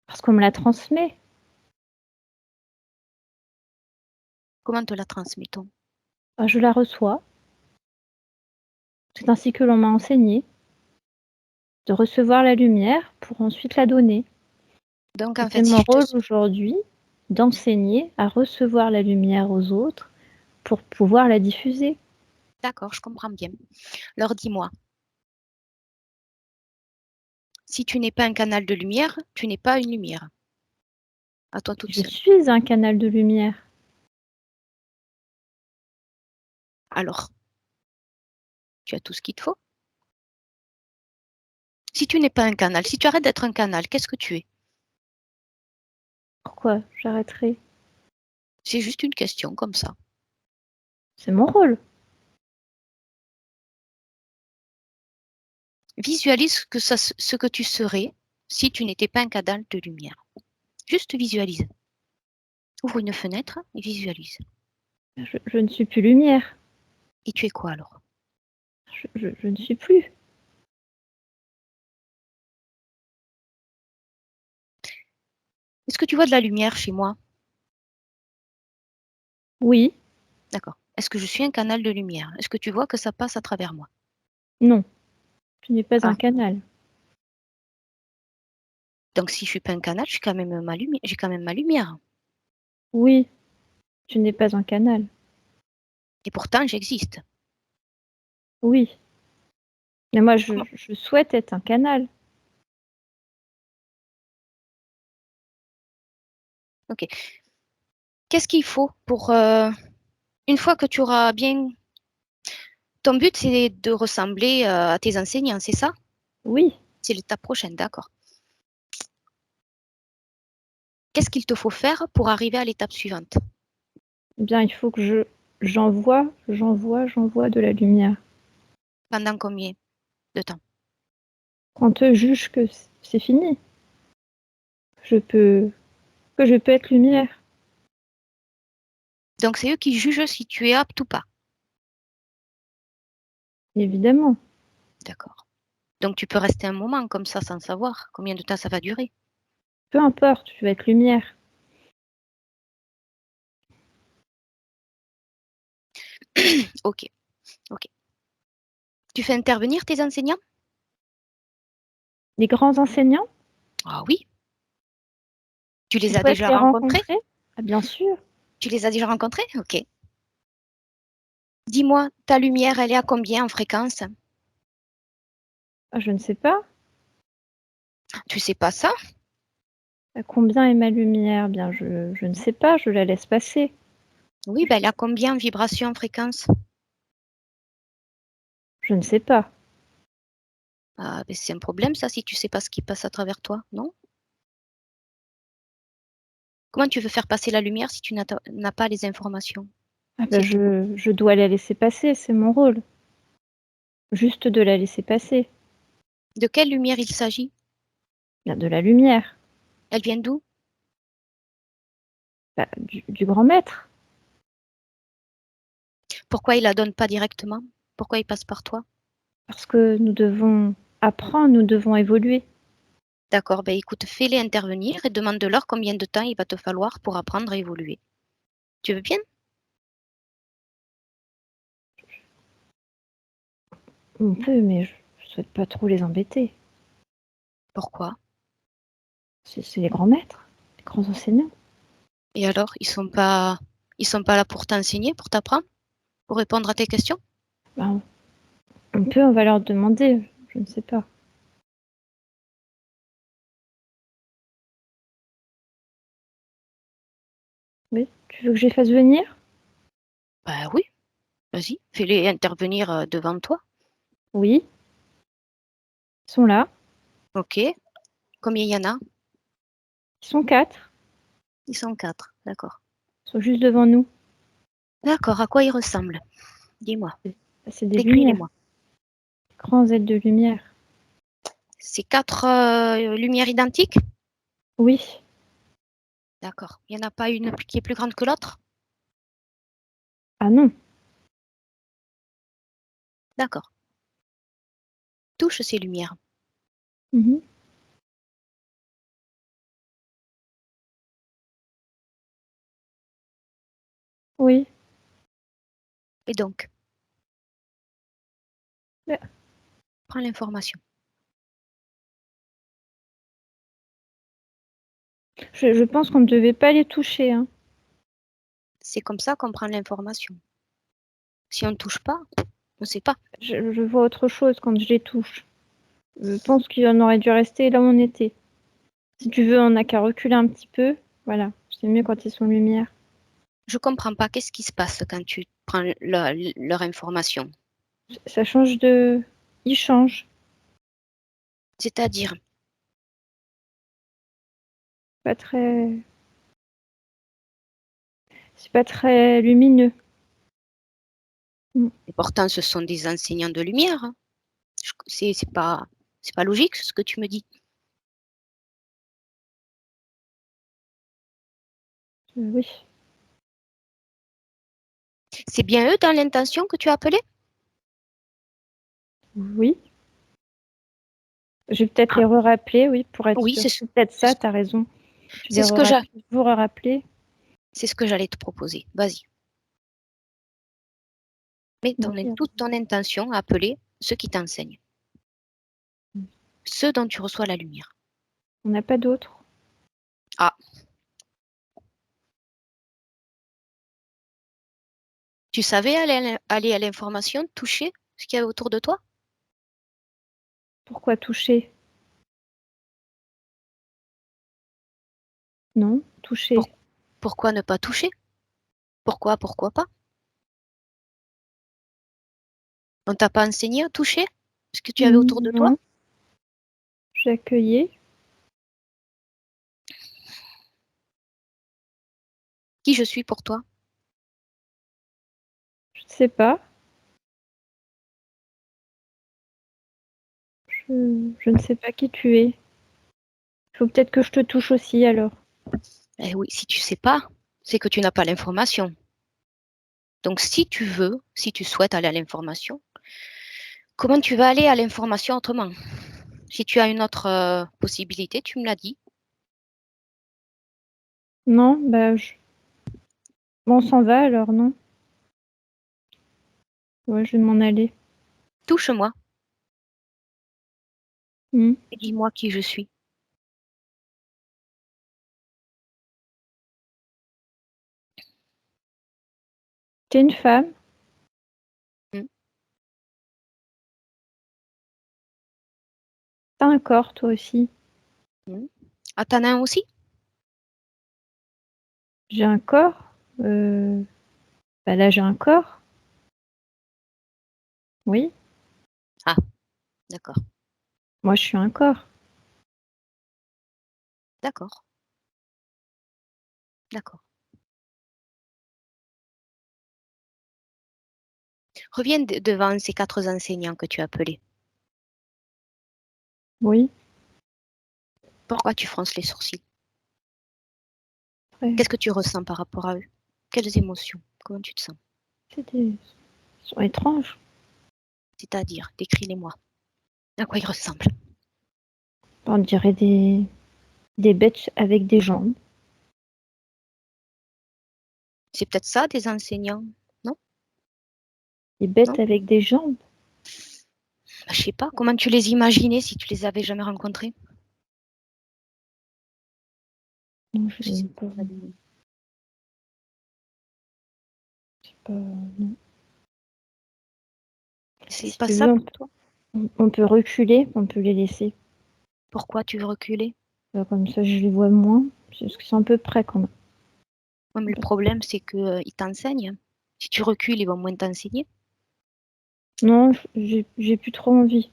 Parce qu'on me la transmet. Comment te la transmettons? Je la reçois. C'est ainsi que l'on m'a enseigné de recevoir la lumière pour ensuite la donner. Donc Et en c'est fait, si mon je te rôle aujourd'hui d'enseigner à recevoir la lumière aux autres pour pouvoir la diffuser. D'accord, je comprends bien. Alors dis-moi, si tu n'es pas un canal de lumière, tu n'es pas une lumière. À toi toute Je seule. suis un canal de lumière. Alors, tu as tout ce qu'il te faut. Si tu n'es pas un canal, si tu arrêtes d'être un canal, qu'est-ce que tu es? Pourquoi j'arrêterai? C'est juste une question comme ça. C'est mon rôle. Visualise ce que tu serais si tu n'étais pas un canal de lumière. Juste visualise. Ouvre une fenêtre et visualise. Je ne suis plus lumière. Et tu es quoi alors? Je ne suis plus. Est-ce que tu vois de la lumière chez moi? Oui, D'accord. Est-ce que je suis un canal de lumière? Est-ce que tu vois que ça passe à travers moi? non. Tu n'es pas Ah, un canal. donc si je suis pas un canal, j'ai quand même ma lumière. Oui, tu n'es pas un canal. Et pourtant, j'existe. Oui. Mais moi, Comment- je souhaite être un canal. Ok. Qu'est-ce qu'il faut pour une fois que tu auras bien. Ton but, c'est de ressembler à tes enseignants, c'est ça? Oui. C'est l'étape prochaine, d'accord. Qu'est-ce qu'il te faut faire pour arriver à l'étape suivante? Eh bien, il faut que j'envoie de la lumière. Pendant combien de temps? Quand eux jugent que c'est fini, je peux être lumière. Donc, c'est eux qui jugent si tu es apte ou pas. Évidemment. D'accord. Donc, tu peux rester un moment comme ça sans savoir combien de temps ça va durer. Peu importe, tu vas être lumière. Ok, ok. Tu fais intervenir tes enseignants? Les grands enseignants, Ah oui. Tu tu les as souhaites déjà les rencontrés? rencontrer? Ah, bien sûr. Tu les as déjà rencontrés? Ok. Dis-moi, ta lumière, elle est à combien en fréquence? Ah, je ne sais pas. Tu sais pas ça? À combien est ma lumière? Bien, je ne sais pas, je la laisse passer. Oui, ben elle est à combien en vibration, en fréquence? Je ne sais pas. Ah, ben c'est un problème ça si tu sais pas ce qui passe à travers toi, non? Comment tu veux faire passer la lumière si tu n'as pas les informations? Ah ben, C'est tout. je dois la laisser passer, c'est mon rôle. Juste de la laisser passer. De quelle lumière il s'agit? Bien, de la lumière. Elle vient d'où? Bah, du grand maître. Pourquoi il la donne pas directement? Pourquoi il passe par toi? Parce que nous devons apprendre, nous devons évoluer. D'accord, ben écoute, fais-les intervenir et demande-leur combien de temps il va te falloir pour apprendre à évoluer. Tu veux bien? On peut, mais je ne souhaite pas trop les embêter. Pourquoi? C'est les grands maîtres, les grands enseignants. Et alors, ils sont pas là pour t'enseigner, pour t'apprendre, pour répondre à tes questions? Ben, on va leur demander, je ne sais pas. Oui, tu veux que je les fasse venir? Ben oui, vas-y, fais-les intervenir devant toi. Oui, ils sont là. Ok. Combien il y en a? Ils sont 4. Ils sont 4, d'accord. Ils sont juste devant nous. D'accord, à quoi ils ressemblent? Dis-moi, C'est des lumières, décris-les-moi. grands ailes de lumière. C'est 4 lumières identiques? Oui. D'accord. Il n'y en a pas une qui est plus grande que l'autre? Ah non. D'accord. Touche ces lumières. Mhm. Oui. Et donc, Ouais. prends l'information. Je pense qu'on ne devait pas les toucher, hein. C'est comme ça qu'on prend l'information. Si on ne touche pas, on ne sait pas. Je vois autre chose quand je les touche. Je pense qu'on aurait dû rester là où on était. Si tu veux, on n'a qu'à reculer un petit peu. Voilà, c'est mieux quand ils sont lumière. Je comprends pas. Qu'est-ce qui se passe quand tu prends leur information? Ça change de... Ils changent. C'est-à-dire, Pas très... C'est pas très lumineux. Mm. et pourtant, ce sont des enseignants de lumière, hein. C'est pas logique ce que tu me dis. Oui. C'est bien eux dans l'intention que tu as appelé? Oui. Je vais peut-être les re-rappeler, oui, pour être Oui, sûre. C'est peut-être ça, tu as raison. Tu les vous re-rappeler. C'est ce que j'allais te proposer. Vas-y. Mets toute ton intention à appeler ceux qui t'enseignent. Ceux dont tu reçois la lumière. On n'a pas d'autres. Ah. Tu savais aller à l'information, toucher ce qu'il y avait autour de toi? Pourquoi toucher? Non, toucher. Pourquoi ne pas toucher? Pourquoi pas? On t'a pas enseigné à toucher ce que tu avais autour de toi? Non. J'accueillais. Qui je suis pour toi? Je ne sais pas. Je ne sais pas qui tu es. Il faut peut-être que je te touche aussi alors. Eh oui, si tu sais pas, c'est que tu n'as pas l'information. Donc si tu souhaites aller à l'information, comment tu vas aller à l'information autrement? Si tu as une autre possibilité, tu me l'as dit. Non, bah bon, on s'en va alors, non? Ouais, je vais m'en aller. Touche-moi Hmm. et dis-moi qui je suis. T'es une femme? Hmm. T'as un corps, toi aussi? Ah, t'en as un aussi? J'ai un corps? Bah là, j'ai un corps. Oui, Ah, d'accord, moi, je suis un corps. d'accord, d'accord. Reviens devant ces 4 enseignants que tu as appelés. Oui. Pourquoi tu fronces les sourcils? Après, Qu'est-ce que tu ressens par rapport à eux? Quelles émotions? Comment tu te sens? ils sont étranges. C'est-à-dire, décris-les-moi. À quoi ils ressemblent? On dirait des bêtes avec des jambes. C'est peut-être ça, des enseignants? Non? Des bêtes Non? avec des jambes? Bah, je sais pas. Comment tu les imaginais si tu les avais jamais rencontrés? Non, Je sais pas, pas. non. C'est Si pas tu ça veux, pour toi? on peut reculer, on peut les laisser. Pourquoi tu veux reculer? Comme ça, je les vois moins. Parce qu'ils sont un peu près quand même. Ouais, mais le problème, c'est que ils t'enseignent. Si tu recules, ils vont moins t'enseigner. Non, j'ai plus trop envie.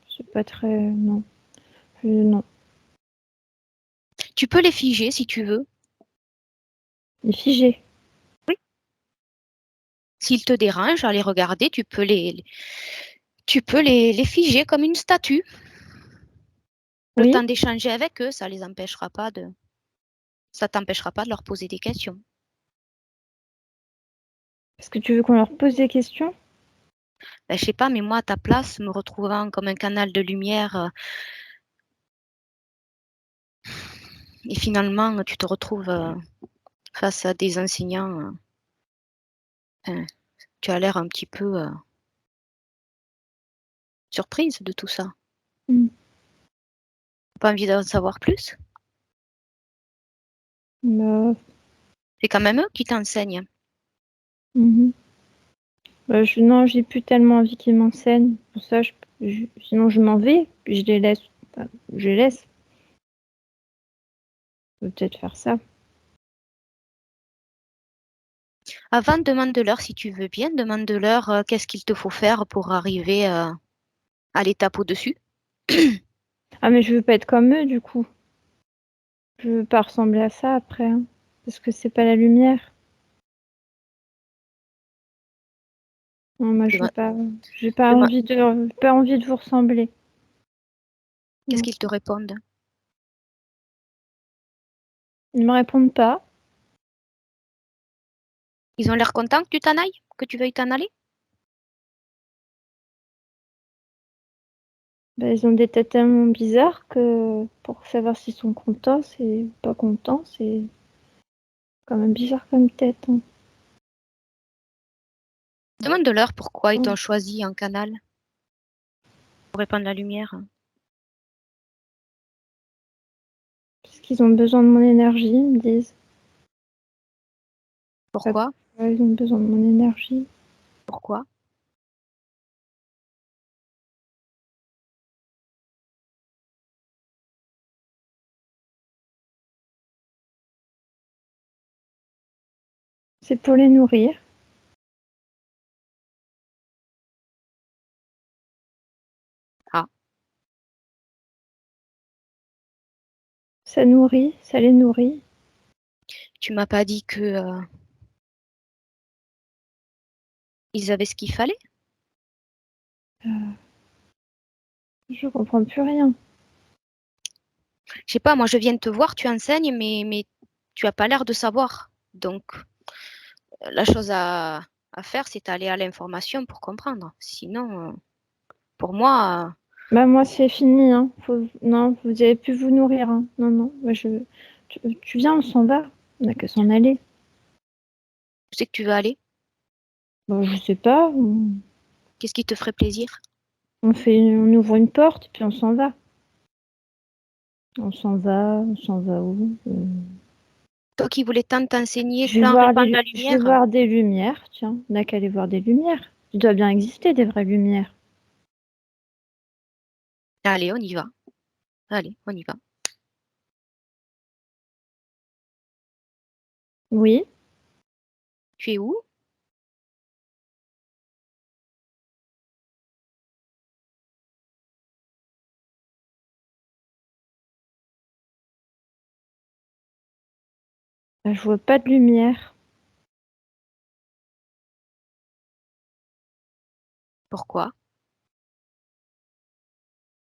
C'est pas très. Non. Non. Tu peux les figer si tu veux. Les figés. Oui. S'ils te dérangent à les regarder, tu peux les figer comme une statue. Le Oui. temps d'échanger avec eux, ça t'empêchera pas de leur poser des questions. Est-ce que tu veux qu'on leur pose des questions? Ben, je sais pas, mais moi, à ta place, me retrouvant comme un canal de lumière, et finalement, tu te retrouves face à des enseignants, tu as l'air un petit peu surprise de tout ça. Mm. Pas envie d'en savoir plus? Bah, C'est quand même eux qui t'enseignent. mhm. Bah, non, j'ai plus tellement envie qu'ils m'enseignent. Pour ça, sinon je m'en vais, puis je les laisse. Enfin, je les laisse. Je peux peut-être faire ça. Avant, demande-leur si tu veux bien, demande-leur qu'est-ce qu'il te faut faire pour arriver à l'étape au-dessus. Ah, mais je veux pas être comme eux, du coup. Je veux pas ressembler à ça après, hein, parce que c'est pas la lumière. Non, moi, je veux Dema- pas. J'ai pas dema- envie de vous ressembler. Qu'est-ce Non. qu'ils te répondent? Ils me répondent pas. Ils ont l'air contents que tu t'en ailles, que tu veuilles t'en aller? Bah, ils ont des têtes tellement bizarres que pour savoir s'ils sont contents, c'est pas contents, c'est quand même bizarre comme tête. Hein. Demande-leur pourquoi ils Mm. t'ont choisi en canal pour répandre la lumière. Parce qu'ils ont besoin de mon énergie, ils me disent. Pourquoi? Ouais, ils ont besoin de mon énergie. Pourquoi? C'est pour les nourrir. Ah, Ça nourrit, ça les nourrit. tu m'as pas dit que ils avaient ce qu'il fallait? Je comprends plus rien. Je sais pas, moi je viens de te voir, tu enseignes, mais tu as pas l'air de savoir. Donc, la chose à faire, c'est aller à l'information pour comprendre. Sinon, pour moi, Bah moi c'est fini, hein. Non, vous avez pu vous nourrir. Hein. Non, non. Moi, tu viens, on s'en va. On n'a qu'à s'en aller. je sais que tu veux aller. Bon, je sais pas. Qu'est-ce qui te ferait plaisir? On ouvre une porte, puis on s'en va. On s'en va où? Toi qui voulais tant t'enseigner, Je vais tant voir répandre la je vais lumière, voir des lumières. Tiens, on n'a qu'à aller voir des lumières. Il doit bien exister des vraies lumières. allez, on y va. Allez, on y va. Oui, Tu es où? bah, je vois pas de lumière. Pourquoi?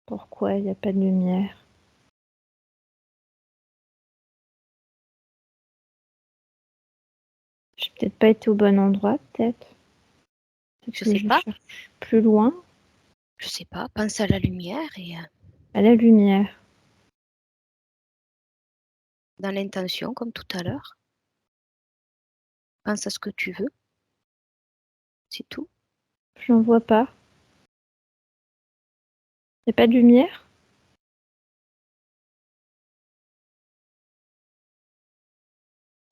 Pourquoi il n'y a pas de lumière? J'ai peut-être pas été au bon endroit, peut-être. Peut-être Je que sais je pas. cherche plus loin. Je sais pas. Pense à la lumière et À la lumière. dans l'intention, comme tout à l'heure. Pense à ce que tu veux. C'est tout. Je n'en vois pas. Il n'y a pas de lumière?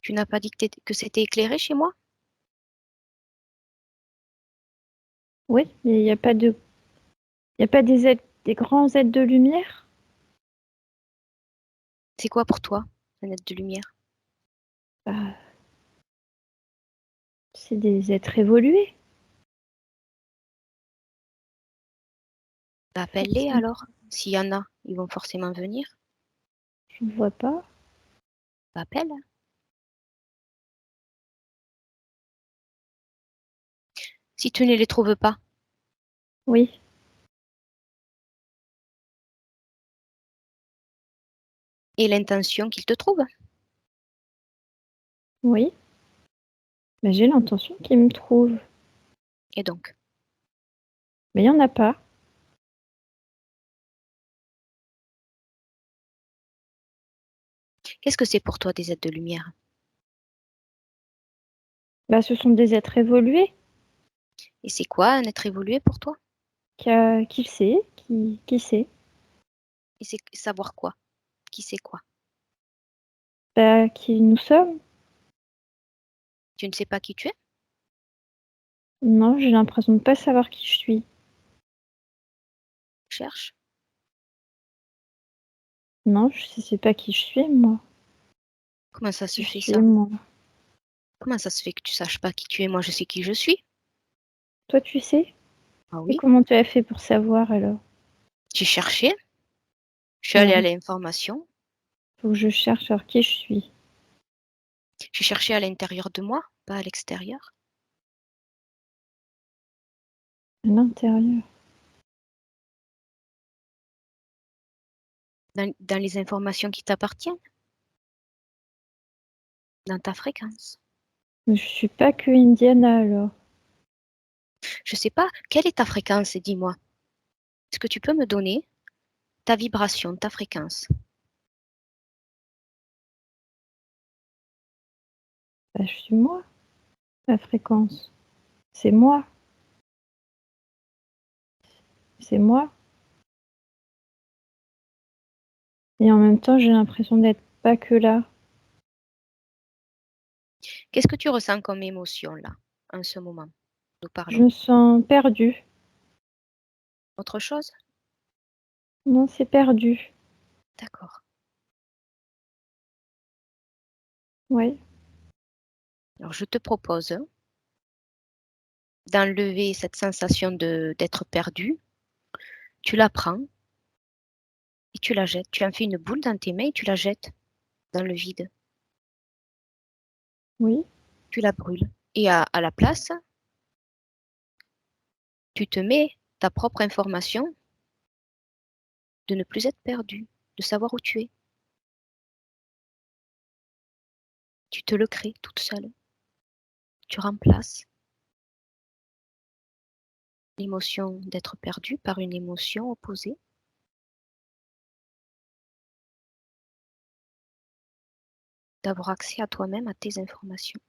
Tu n'as pas dit que c'était éclairé chez moi? Oui, mais il n'y a pas de. Il n'y a pas des grands aides de lumière? C'est quoi pour toi, la net de lumière? Bah, c'est des êtres évolués. Bah, appelle-les Forcément. alors. S'il y en a, ils vont forcément venir. Je ne vois pas. Bah, appelle. Si tu ne les trouves pas, Oui, et l'intention qu'ils te trouvent. oui. Mais j'ai l'intention qu'ils me trouvent. Et donc, Mais il n'y en a pas. qu'est-ce que c'est pour toi des êtres de lumière? Bah, ce sont des êtres évolués. Et c'est quoi un être évolué pour toi? Qui sait? Qui sait? Et c'est savoir quoi? Qui c'est quoi? Bah, qui nous sommes? Tu ne sais pas qui tu es? Non, j'ai l'impression de ne pas savoir qui je suis. Cherche. Non, je ne sais pas qui je suis, moi. Comment ça se Qui je fait suis, ça? moi. Comment ça se fait que tu saches pas qui tu es? Moi, je sais qui je suis. Toi, tu sais? Ah Et oui. comment tu as fait pour savoir alors? J'ai cherché. Je suis allée Alors, à il l'information. faut que je cherche alors qui je suis. J'ai cherché à l'intérieur de moi, pas à l'extérieur. À l'intérieur. Dans les informations qui t'appartiennent, dans ta fréquence. Je suis pas que Indiana alors. Je sais pas, quelle est ta fréquence, dis-moi. Est-ce que tu peux me donner ta vibration, ta fréquence? Bah, je suis moi, la fréquence. C'est moi. C'est moi. Et en même temps, j'ai l'impression d'être pas que là. Qu'est-ce que tu ressens comme émotion là, en ce moment? Nous Je parlons. me sens perdue. Autre chose? Non, c'est perdu. D'accord. Ouais. Alors je te propose d'enlever cette sensation d'être perdu. Tu la prends et tu la jettes. Tu en fais une boule dans tes mains et tu la jettes dans le vide. Oui. Tu la brûles. Et à la place, tu te mets ta propre information de ne plus être perdu, de savoir où tu es. Tu te le crées toute seule. Tu remplaces l'émotion d'être perdu par une émotion opposée. D'avoir accès à toi-même, à tes informations.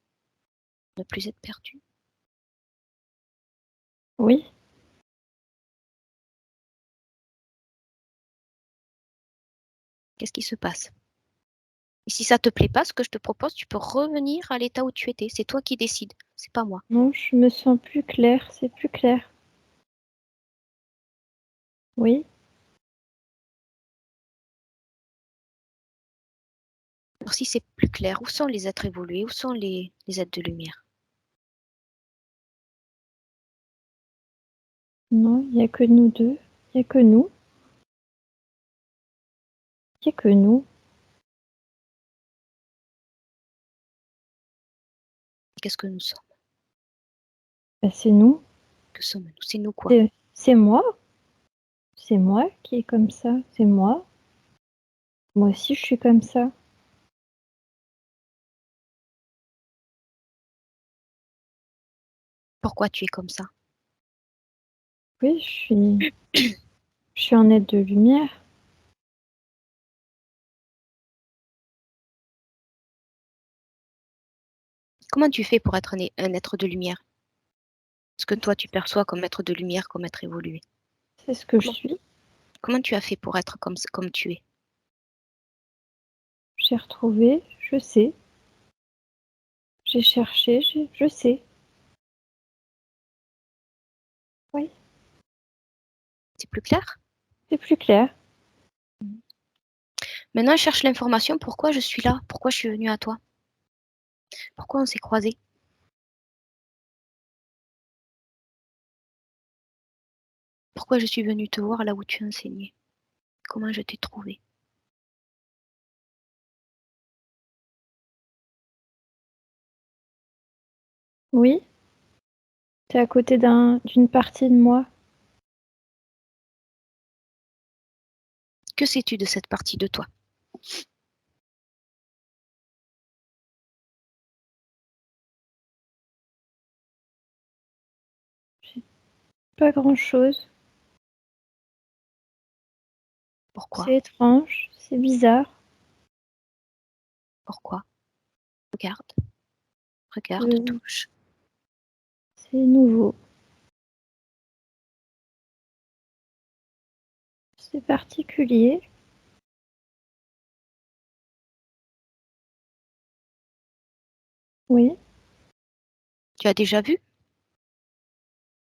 Ne plus être perdu. Oui. Qu'est-ce qui se passe? Et si ça te plaît pas, ce que je te propose, tu peux revenir à l'état où tu étais. C'est toi qui décides, c'est pas moi. Non, je me sens plus claire. C'est plus clair. Oui. Alors si c'est plus clair, où sont les êtres évolués? Où sont les êtres de lumière? Non, il n'y a que nous deux. Il n'y a que nous. Il n'y a que nous. Qu'est-ce que nous sommes? Bah, c'est nous. Que sommes-nous? C'est nous quoi? C'est moi. C'est moi qui est comme ça. C'est moi. Moi aussi, je suis comme ça. Pourquoi tu es comme ça? Oui, je suis un être de lumière. Comment tu fais pour être un être de lumière? Ce que toi tu perçois comme être de lumière, comme être évolué. C'est ce que je Comment, suis. comment tu as fait pour être comme tu es? J'ai retrouvé, je sais. J'ai cherché, je sais. Oui, C'est plus clair? c'est plus clair. Maintenant, je cherche l'information. Pourquoi je suis là? Pourquoi je suis venue à toi? Pourquoi on s'est croisés? Pourquoi je suis venue te voir là où tu enseignais? Comment je t'ai trouvé? Oui, t'es à côté d'une partie de moi. Que sais-tu de cette partie de toi? Pas grand-chose. Pourquoi? C'est étrange, c'est bizarre. Pourquoi? Regarde, regarde, Euh, touche. c'est nouveau. C'est particulier. Oui, Tu as déjà vu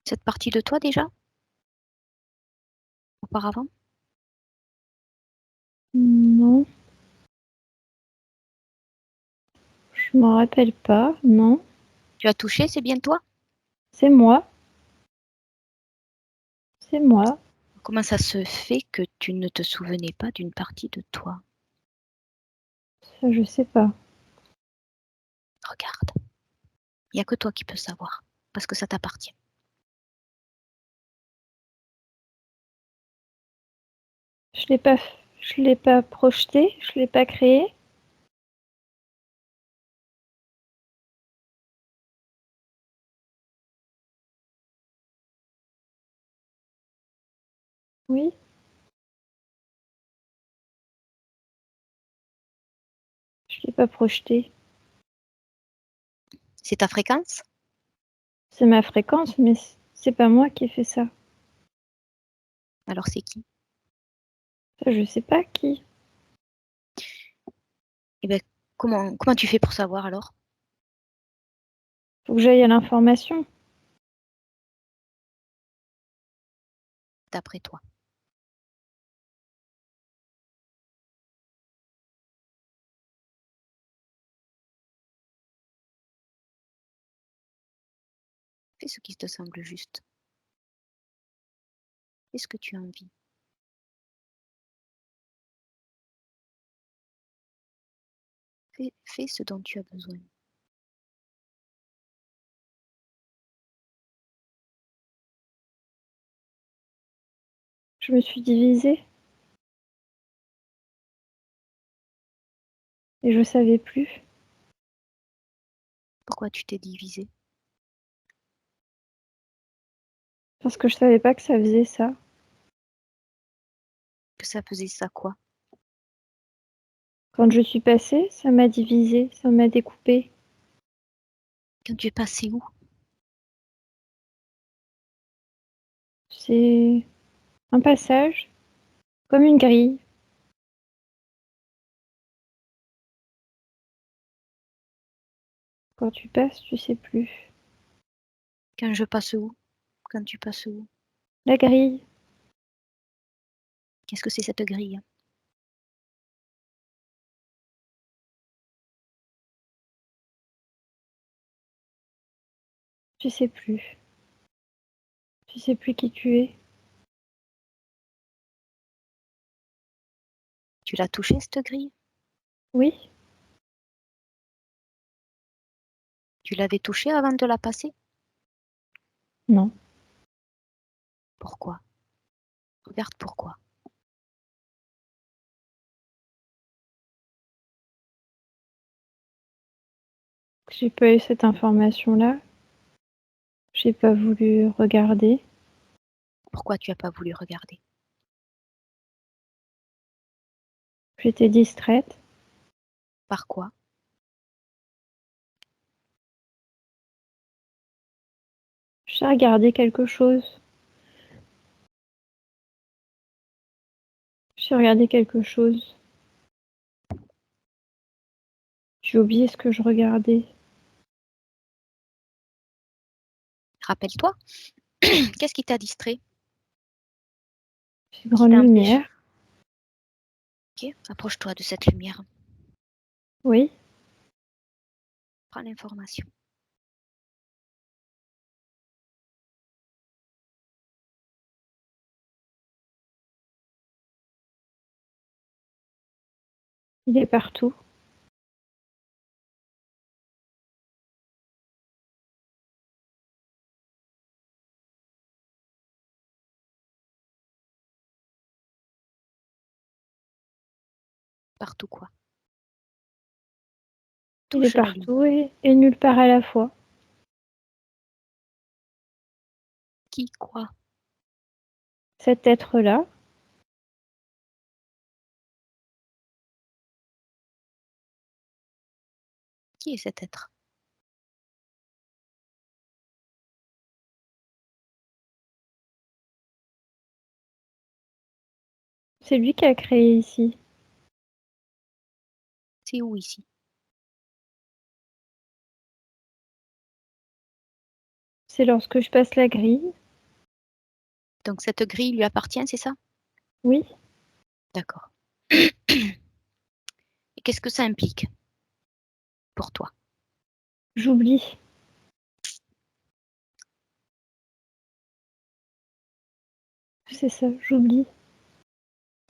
cette partie de toi déjà? Auparavant? non, je m'en rappelle pas. Non, Tu as touché, c'est bien toi? c'est moi. C'est moi. Comment ça se fait que tu ne te souvenais pas d'une partie de toi? Ça, je sais pas. Regarde, il n'y a que toi qui peux savoir, parce que ça t'appartient. Je l'ai pas projeté, je l'ai pas créé. Oui. Je l'ai pas projeté. C'est ta fréquence? C'est ma fréquence, mais c'est pas moi qui ai fait ça. Alors c'est qui? Ça, je sais pas qui. Eh ben, comment tu fais pour savoir alors? Faut que j'aille à l'information. D'après toi. Fais ce qui te semble juste. Fais ce que tu as envie. Fais ce dont tu as besoin. Je me suis divisée. Et je savais plus. Pourquoi tu t'es divisée? Parce que je savais pas que ça faisait ça. Que ça faisait ça quoi? Quand je suis passée, ça m'a divisée, ça m'a découpée. Quand tu es passé où? C'est un passage, comme une grille. Quand tu passes, tu sais plus. Quand je passe où? Quand tu passes où? La grille, Qu'est-ce que c'est cette grille? tu sais plus. Tu sais plus qui tu es. Tu l'as touchée cette grille? Oui, Tu l'avais touchée avant de la passer? non. Pourquoi? Regarde pourquoi. J'ai pas eu cette information-là. J'ai pas voulu regarder. Pourquoi tu n'as pas voulu regarder? J'étais distraite. Par quoi? J'ai regardé quelque chose. J'ai regardé quelque chose. J'ai oublié ce que je regardais. Rappelle-toi, qu'est-ce qui t'a distrait? Ces Qui grandes t'a empêché? lumières. Ok, approche-toi de cette lumière. Oui, Prends l'information. il est partout. Partout quoi? Il est Touche la lumière. partout et nulle part à la fois. Qui, quoi? Cet être-là, Qui est cet être? c'est lui qui a créé ici. C'est où ici? C'est lorsque je passe la grille. Donc cette grille lui appartient, c'est ça? Oui, D'accord. Et qu'est-ce que ça implique pour toi? j'oublie. C'est ça, j'oublie.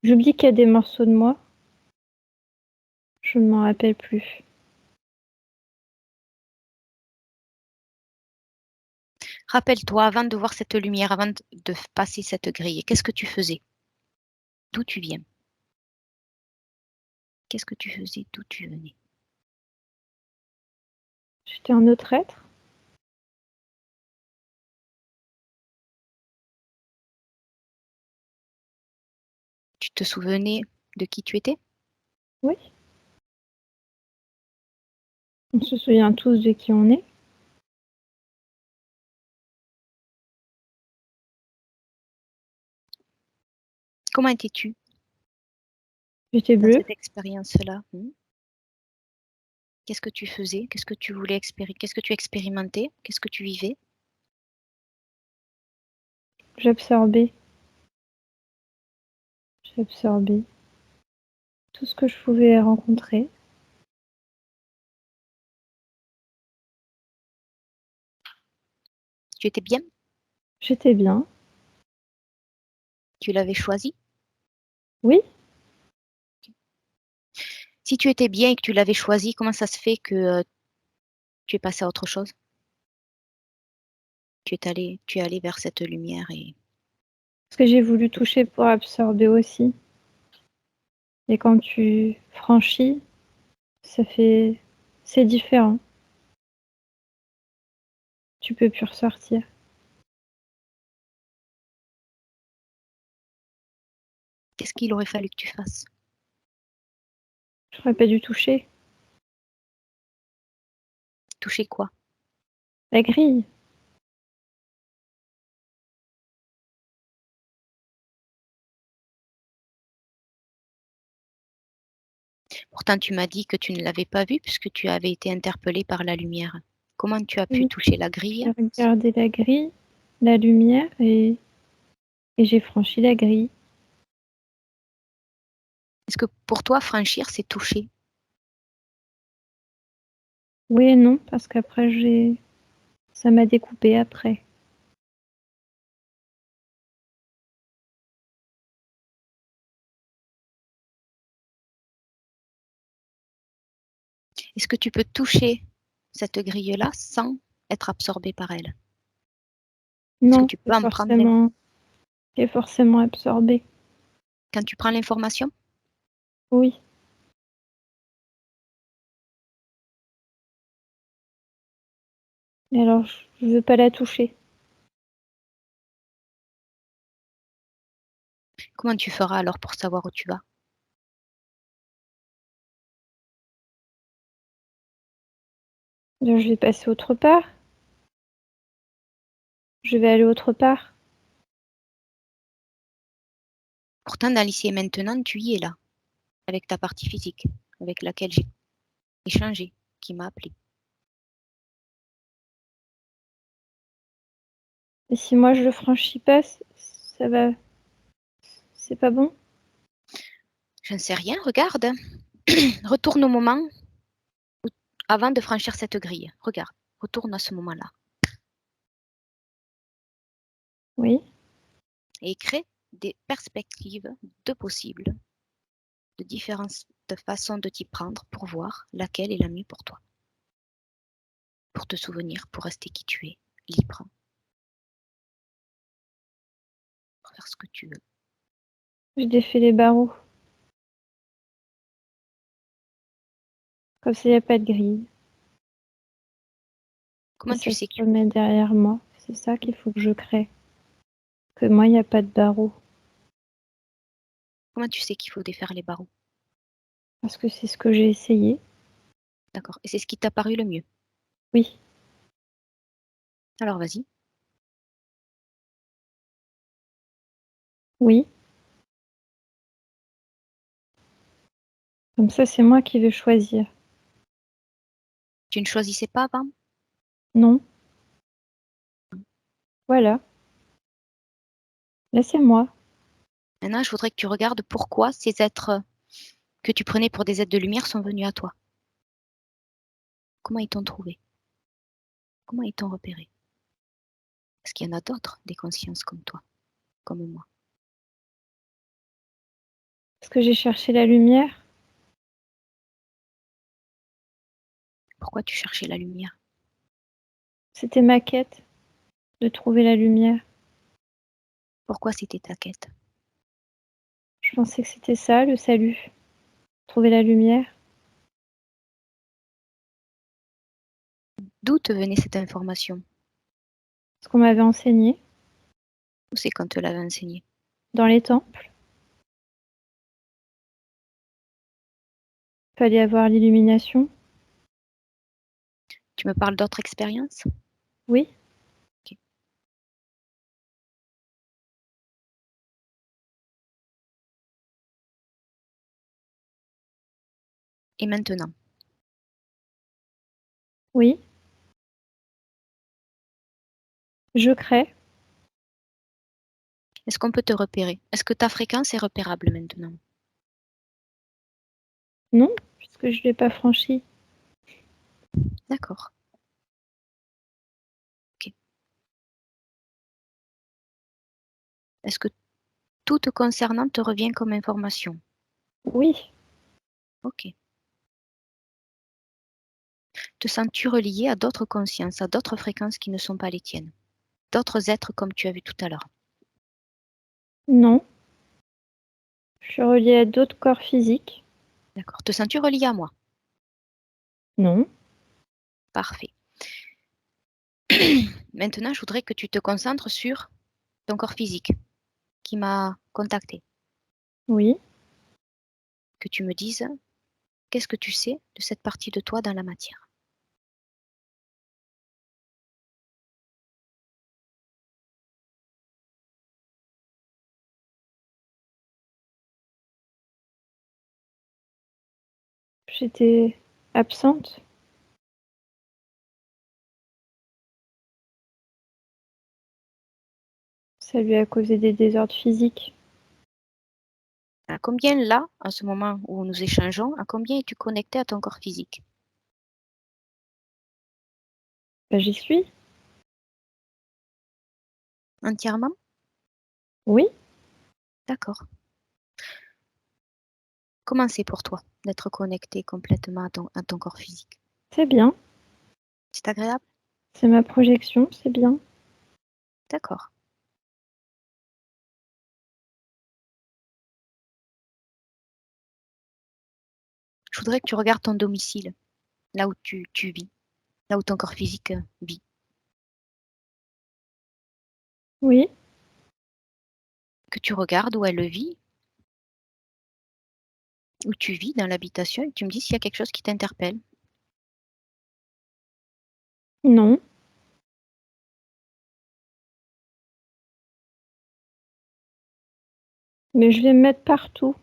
J'oublie qu'il y a des morceaux de moi. Je ne m'en rappelle plus. Rappelle-toi, avant de voir cette lumière, avant de passer cette grille, qu'est-ce que tu faisais? D'où tu viens? Qu'est-ce que tu faisais? D'où tu venais? J'étais un autre être. Tu te souvenais de qui tu étais? Oui. On se souvient tous de qui on est. Comment étais-tu J'étais dans bleue. cette expérience-là? Qu'est-ce que tu faisais? Qu'est-ce que tu voulais qu'est-ce que tu expérimentais? Qu'est-ce que tu vivais? J'absorbais. J'absorbais tout ce que je pouvais rencontrer. Tu étais bien? J'étais bien. Tu l'avais choisi? Oui. Si tu étais bien et que tu l'avais choisi, comment ça se fait que tu es passé à autre chose? Tu es allé vers cette lumière et Parce que j'ai voulu toucher pour absorber aussi. Et quand tu franchis, c'est différent. Tu peux plus ressortir. qu'est-ce qu'il aurait fallu que tu fasses? J'aurais pas dû toucher. Toucher quoi? La grille. Pourtant, tu m'as dit que tu ne l'avais pas vue puisque tu avais été interpellée par la lumière. Comment tu as pu Oui. toucher la grille? J'ai regardé la grille, la lumière et j'ai franchi la grille. Est-ce que pour toi, franchir, c'est toucher? Oui et non, parce qu'après ça m'a découpé après. Est-ce que tu peux toucher cette grille-là sans être absorbé par elle? Est-ce que Non, tu peux en prendre c'est forcément absorbé. quand tu prends l'information? Oui. Et alors, je veux pas la toucher. Comment tu feras alors pour savoir où tu vas? Alors, je vais passer autre part. Je vais aller autre part. Pourtant, dans l'ici et maintenant, tu y es là, avec ta partie physique, avec laquelle j'ai échangé, qui m'a appelé. Et si moi je le franchis pas, ça va. C'est pas bon? Je ne sais rien, regarde. Retourne au moment avant de franchir cette grille. Regarde, retourne à ce moment-là. Oui. Et crée des perspectives de possibles, de différentes façons de t'y prendre pour voir laquelle est la mieux pour toi. Pour te souvenir, pour rester qui tu es, libre, pour faire ce que tu veux. Je défais les barreaux. Comme s'il n'y a pas de grille. Et Comment tu ça sais se remet derrière moi. C'est ça qu'il faut que je crée. Que moi, il n'y a pas de barreaux. comment tu sais qu'il faut défaire les barreaux? Parce que c'est ce que j'ai essayé. D'accord. Et c'est ce qui t'a paru le mieux. Oui. Alors vas-y. Oui. Comme ça, c'est moi qui vais choisir. Tu ne choisissais pas avant? Non. Voilà. Là, c'est moi. Maintenant, je voudrais que tu regardes pourquoi ces êtres que tu prenais pour des êtres de lumière sont venus à toi. Comment ils t'ont trouvé? Comment ils t'ont repéré? Parce qu'il y en a d'autres, des consciences comme toi, comme moi. Parce que j'ai cherché la lumière. Pourquoi tu cherchais la lumière? C'était ma quête de trouver la lumière. Pourquoi c'était ta quête? Je pensais que c'était ça, le salut. Trouver la lumière. D'où te venait cette information? Ce qu'on m'avait enseigné Ou c'est quand te l'avait enseigné? dans les temples. Fallait avoir l'illumination. Tu me parles d'autres expériences? Oui. Ok. Et maintenant? Oui. Je crée. Est-ce qu'on peut te repérer? Est-ce que ta fréquence est repérable maintenant? Non, puisque je ne l'ai pas franchi. D'accord. Ok. Est-ce que tout te concernant te revient comme information? Oui. Ok. Te sens-tu relié à d'autres consciences, à d'autres fréquences qui ne sont pas les tiennes? D'autres êtres comme tu as vu tout à l'heure? Non. Je suis reliée à d'autres corps physiques. D'accord. Te sens-tu relié à moi? Non. Parfait. Maintenant, je voudrais que tu te concentres sur ton corps physique qui m'a contacté. Oui. Que tu me dises qu'est-ce que tu sais de cette partie de toi dans la matière. J'étais absente. Ça lui a causé des désordres physiques. À combien là, à ce moment où nous échangeons, à combien es-tu connecté à ton corps physique? Bah, j'y suis. Entièrement? Oui. D'accord. Comment c'est pour toi d'être connecté complètement à ton corps physique? C'est bien. C'est agréable? C'est ma projection, c'est bien. D'accord. Je voudrais que tu regardes ton domicile, là où tu vis, là où ton corps physique vit. Oui. Que tu regardes où elle vit, où tu vis dans l'habitation, et que tu me dis s'il y a quelque chose qui t'interpelle. Non. Mais je vais me mettre partout.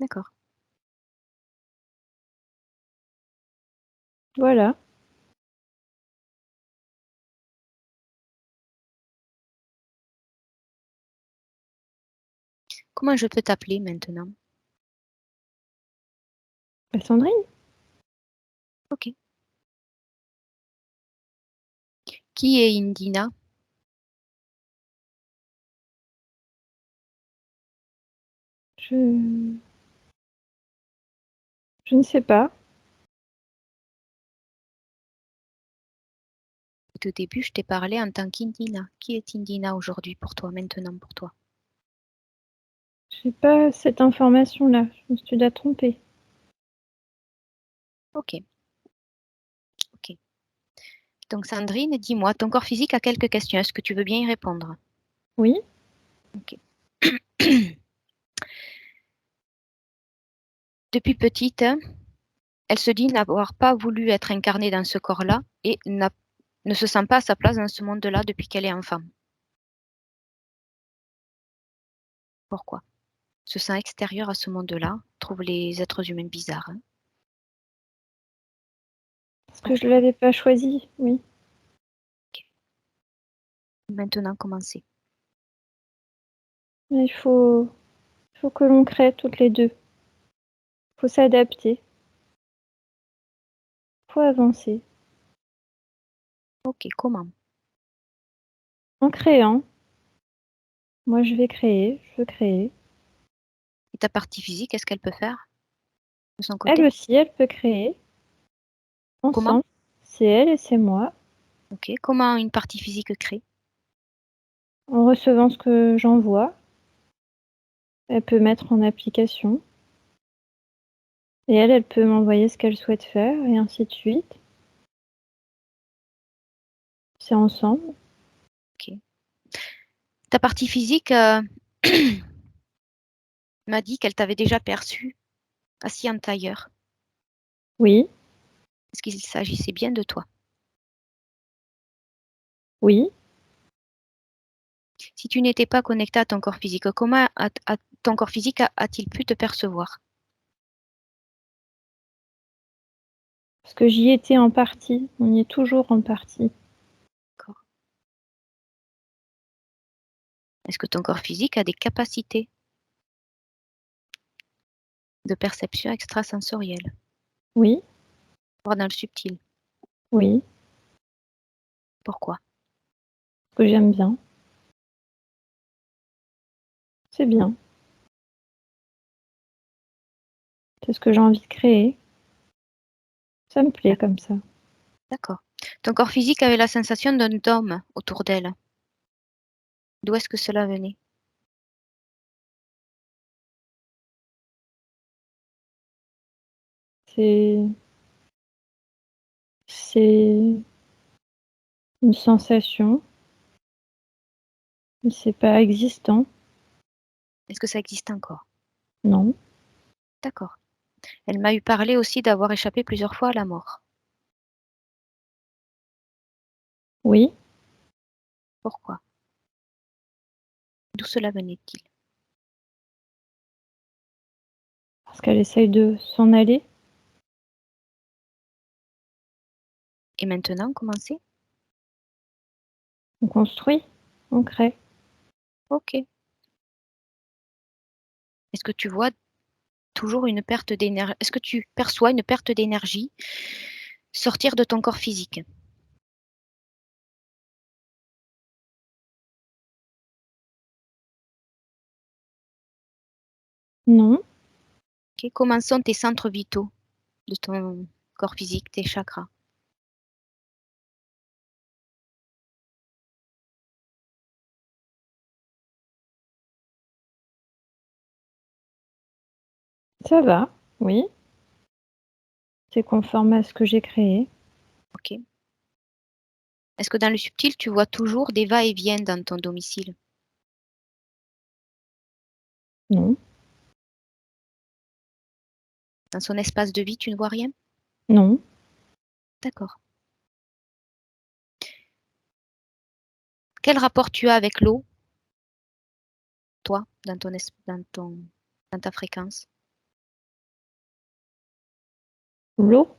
D'accord. Voilà. Comment je peux t'appeler maintenant? Bah, Sandrine. Ok. Qui est Indina? Je ne sais pas. Au début, je t'ai parlé en tant qu'Indina. Qui est Indina aujourd'hui pour toi, maintenant pour toi? J'ai pas cette information-là. Je me suis déjà trompée. Ok. Ok. Donc Sandrine, dis-moi, ton corps physique a quelques questions. Est-ce que tu veux bien y répondre? Oui. Ok. Depuis petite, elle se dit n'avoir pas voulu être incarnée dans ce corps-là et ne se sent pas à sa place dans ce monde-là depuis qu'elle est enfant. Pourquoi? Se sent extérieure à ce monde-là, trouve les êtres humains bizarres. Hein. Parce que je l'avais pas choisi. Oui. Ok. Maintenant, commencez. Il faut que l'on crée toutes les deux. Il faut s'adapter. Il faut avancer. Ok, comment? En créant. Moi, je vais créer. Je veux créer. Et ta partie physique, qu'est-ce qu'elle peut faire de son Elle côté? aussi, elle peut créer. Comment? Ensemble. C'est elle et c'est moi. Ok, comment une partie physique crée? En recevant ce que j'envoie. Elle peut mettre en application. Et elle peut m'envoyer ce qu'elle souhaite faire, et ainsi de suite. C'est ensemble. Ok. Ta partie physique m'a dit qu'elle t'avait déjà perçu assis en tailleur. Oui, Est-ce qu'il s'agissait bien de toi? oui. Si tu n'étais pas connecté à ton corps physique, comment ton corps physique a-t-il pu te percevoir? Parce que j'y étais en partie. On y est toujours en partie. D'accord. Est-ce que ton corps physique a des capacités de perception extrasensorielle, Oui, voire dans le subtil? oui. Pourquoi? Parce que j'aime bien. C'est bien. C'est ce que j'ai envie de créer. Ça me plaît comme ça. D'accord. Ton corps physique avait la sensation d'un dôme autour d'elle. D'où est-ce que cela venait? C'est une sensation, mais c'est pas existant. Est-ce que ça existe encore? Non. D'accord. Elle m'a eu parlé aussi d'avoir échappé plusieurs fois à la mort. Oui, Pourquoi? D'où cela venait-il? parce qu'elle essaye de s'en aller. Et maintenant, comment c'est? On construit, on crée. Ok. Est-ce que tu vois toujours une perte d'énergie? Est-ce que tu perçois une perte d'énergie sortir de ton corps physique? Non, Ok. Comment sont tes centres vitaux de ton corps physique, tes chakras? ça va. Oui, c'est conforme à ce que j'ai créé. Ok. Est-ce que dans le subtil, tu vois toujours des va-et-vient dans ton domicile? Non, Dans son espace de vie, tu ne vois rien? non. D'accord. Quel rapport tu as avec l'eau, toi, dans ta fréquence? L'eau,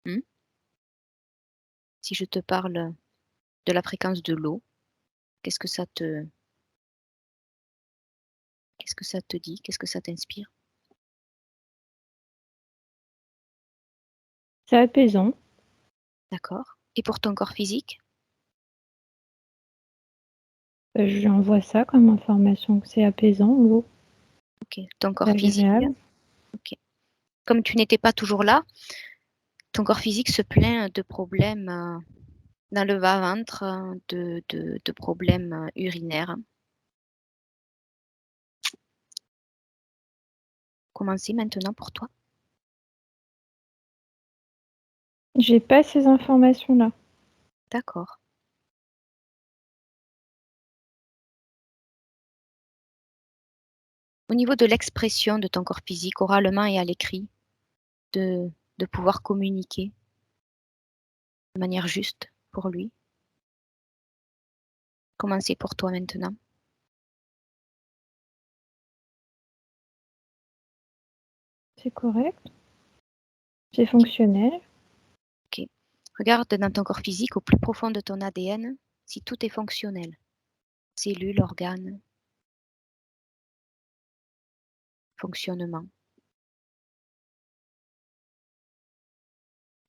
Hmm. Si je te parle de la fréquence de l'eau, qu'est-ce que ça te, qu'est-ce que ça te dit? Qu'est-ce que ça t'inspire? c'est apaisant. D'accord. Et pour ton corps physique? Je lui envoie ça comme information que c'est apaisant, l'eau. Ok. Ton C'est corps physique? agréable. Ok. Comme tu n'étais pas toujours là, ton corps physique se plaint de problèmes dans le bas-ventre, de problèmes urinaires. Comment c'est maintenant pour toi? J'ai pas ces informations-là. D'accord. Au niveau de l'expression de ton corps physique, oralement et à l'écrit, de, de pouvoir communiquer de manière juste pour lui. Comment c'est pour toi maintenant? C'est correct. C'est fonctionnel. Ok. Regarde dans ton corps physique, au plus profond de ton ADN, si tout est fonctionnel. Cellules, organes, fonctionnement.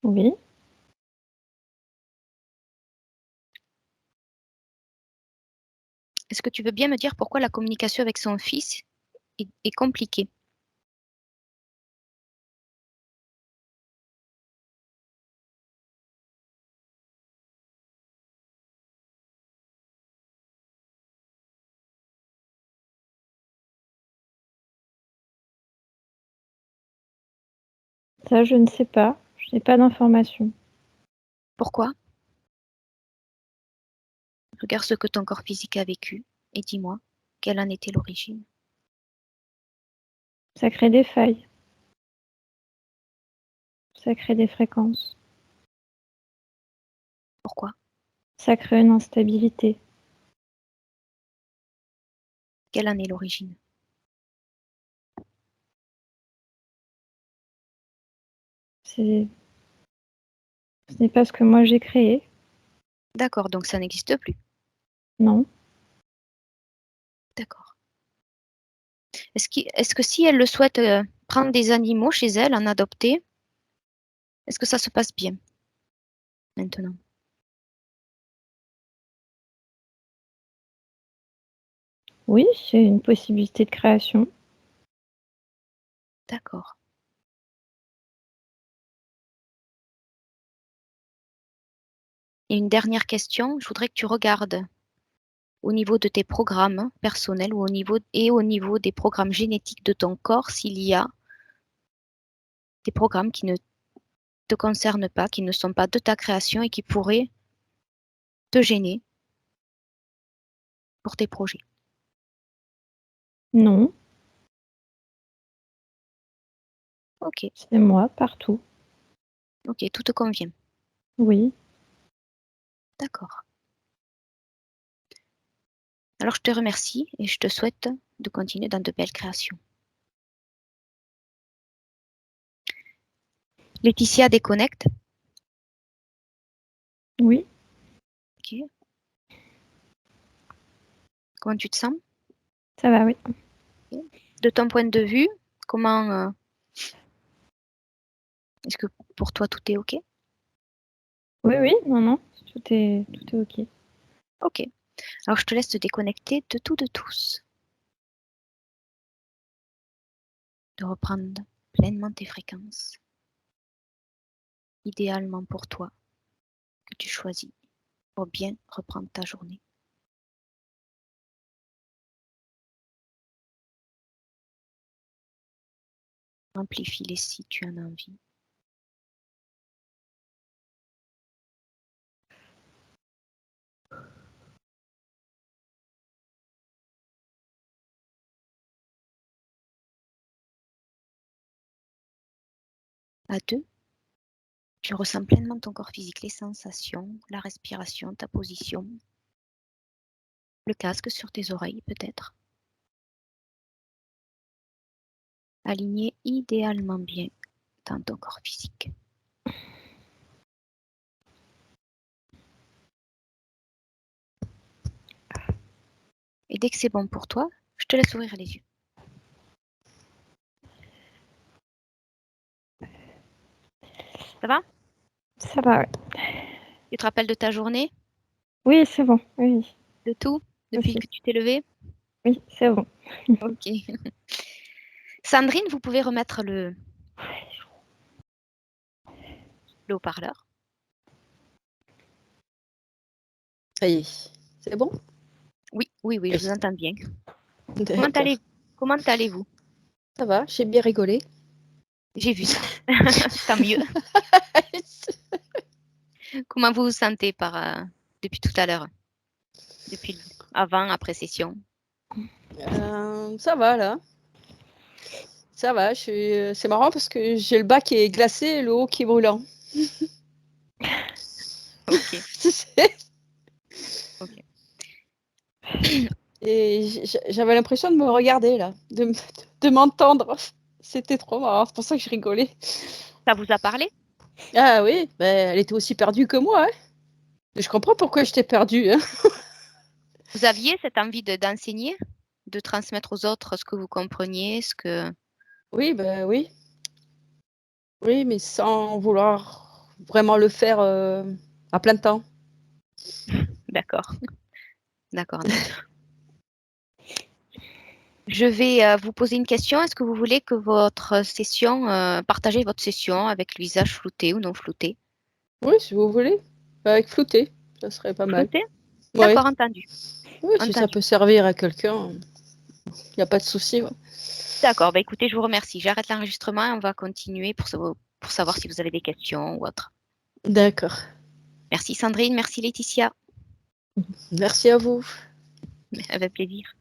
Oui. Est-ce que tu veux bien me dire pourquoi la communication avec son fils est compliquée? Ça, je ne sais pas. Je n'ai pas d'informations. Pourquoi? Regarde ce que ton corps physique a vécu et dis-moi quelle en était l'origine. Ça crée des failles. Ça crée des fréquences. Pourquoi? Ça crée une instabilité. Quelle en est l'origine? Ce n'est pas ce que moi j'ai créé. D'accord, donc ça n'existe plus. Non. D'accord. Est-ce que si elle le souhaite prendre des animaux chez elle, en adopter, est-ce que ça se passe bien maintenant? Oui, c'est une possibilité de création. D'accord. Et une dernière question, je voudrais que tu regardes au niveau de tes programmes personnels ou au niveau des programmes génétiques de ton corps, s'il y a des programmes qui ne te concernent pas, qui ne sont pas de ta création et qui pourraient te gêner pour tes projets. Non, Ok, c'est moi, partout. ok, tout te convient. Oui. D'accord. Alors je te remercie et je te souhaite de continuer dans de belles créations. Laetitia déconnecte. Oui. Ok. Comment tu te sens? Ça va, oui. De ton point de vue, comment est-ce que pour toi tout est ok? Oui, oui, non. Tout est ok. Ok. Alors je te laisse te déconnecter de tout, de tous. De reprendre pleinement tes fréquences. Idéalement pour toi, que tu choisis pour bien reprendre ta journée. Amplifie-les si tu en as envie. À deux, tu ressens pleinement ton corps physique, les sensations, la respiration, ta position, le casque sur tes oreilles peut-être. Aligné idéalement bien dans ton corps physique. Et dès que c'est bon pour toi, je te laisse ouvrir les yeux. Ça va? Ça va, oui. Tu te rappelles de ta journée? Oui, c'est bon. Oui, De tout? Depuis aussi. que tu t'es levée? Oui, c'est bon. Ok. Sandrine, vous pouvez remettre le haut-parleur. Ça y est, c'est bon? Oui, Oui. je vous entends bien. D'accord. Comment allez-vous? Ça va, j'ai bien rigolé. J'ai vu ça. Tant mieux. Comment vous vous sentez depuis tout à l'heure? Depuis avant, après session? Ça va là. Ça va, c'est marrant parce que j'ai le bas qui est glacé et le haut qui est brûlant. Ok, C'est- ok. Et j'avais l'impression de me regarder là, de m'entendre. C'était trop marrant, c'est pour ça que je rigolais. Ça vous a parlé? Ah oui, ben, elle était aussi perdue que moi. Hein. Je comprends pourquoi j'étais perdue. Hein. Vous aviez cette envie d'enseigner, de transmettre aux autres ce que vous compreniez, ce que... Oui, ben oui. Oui, mais sans vouloir vraiment le faire à plein temps. D'accord, d'accord. Je vais vous poser une question. Est-ce que vous voulez que votre session, partagez votre session avec le visage flouté ou non flouté? Oui, si vous voulez. Avec flouté, ça serait pas mal. Flouté? Oui, D'accord, entendu. oui, si ça Entendu. peut servir à quelqu'un, il n'y a pas de souci. Ouais. D'accord, bah écoutez, je vous remercie. J'arrête l'enregistrement et on va continuer pour pour savoir si vous avez des questions ou autre. D'accord. Merci Sandrine, merci Laetitia. Merci à vous. Avec plaisir.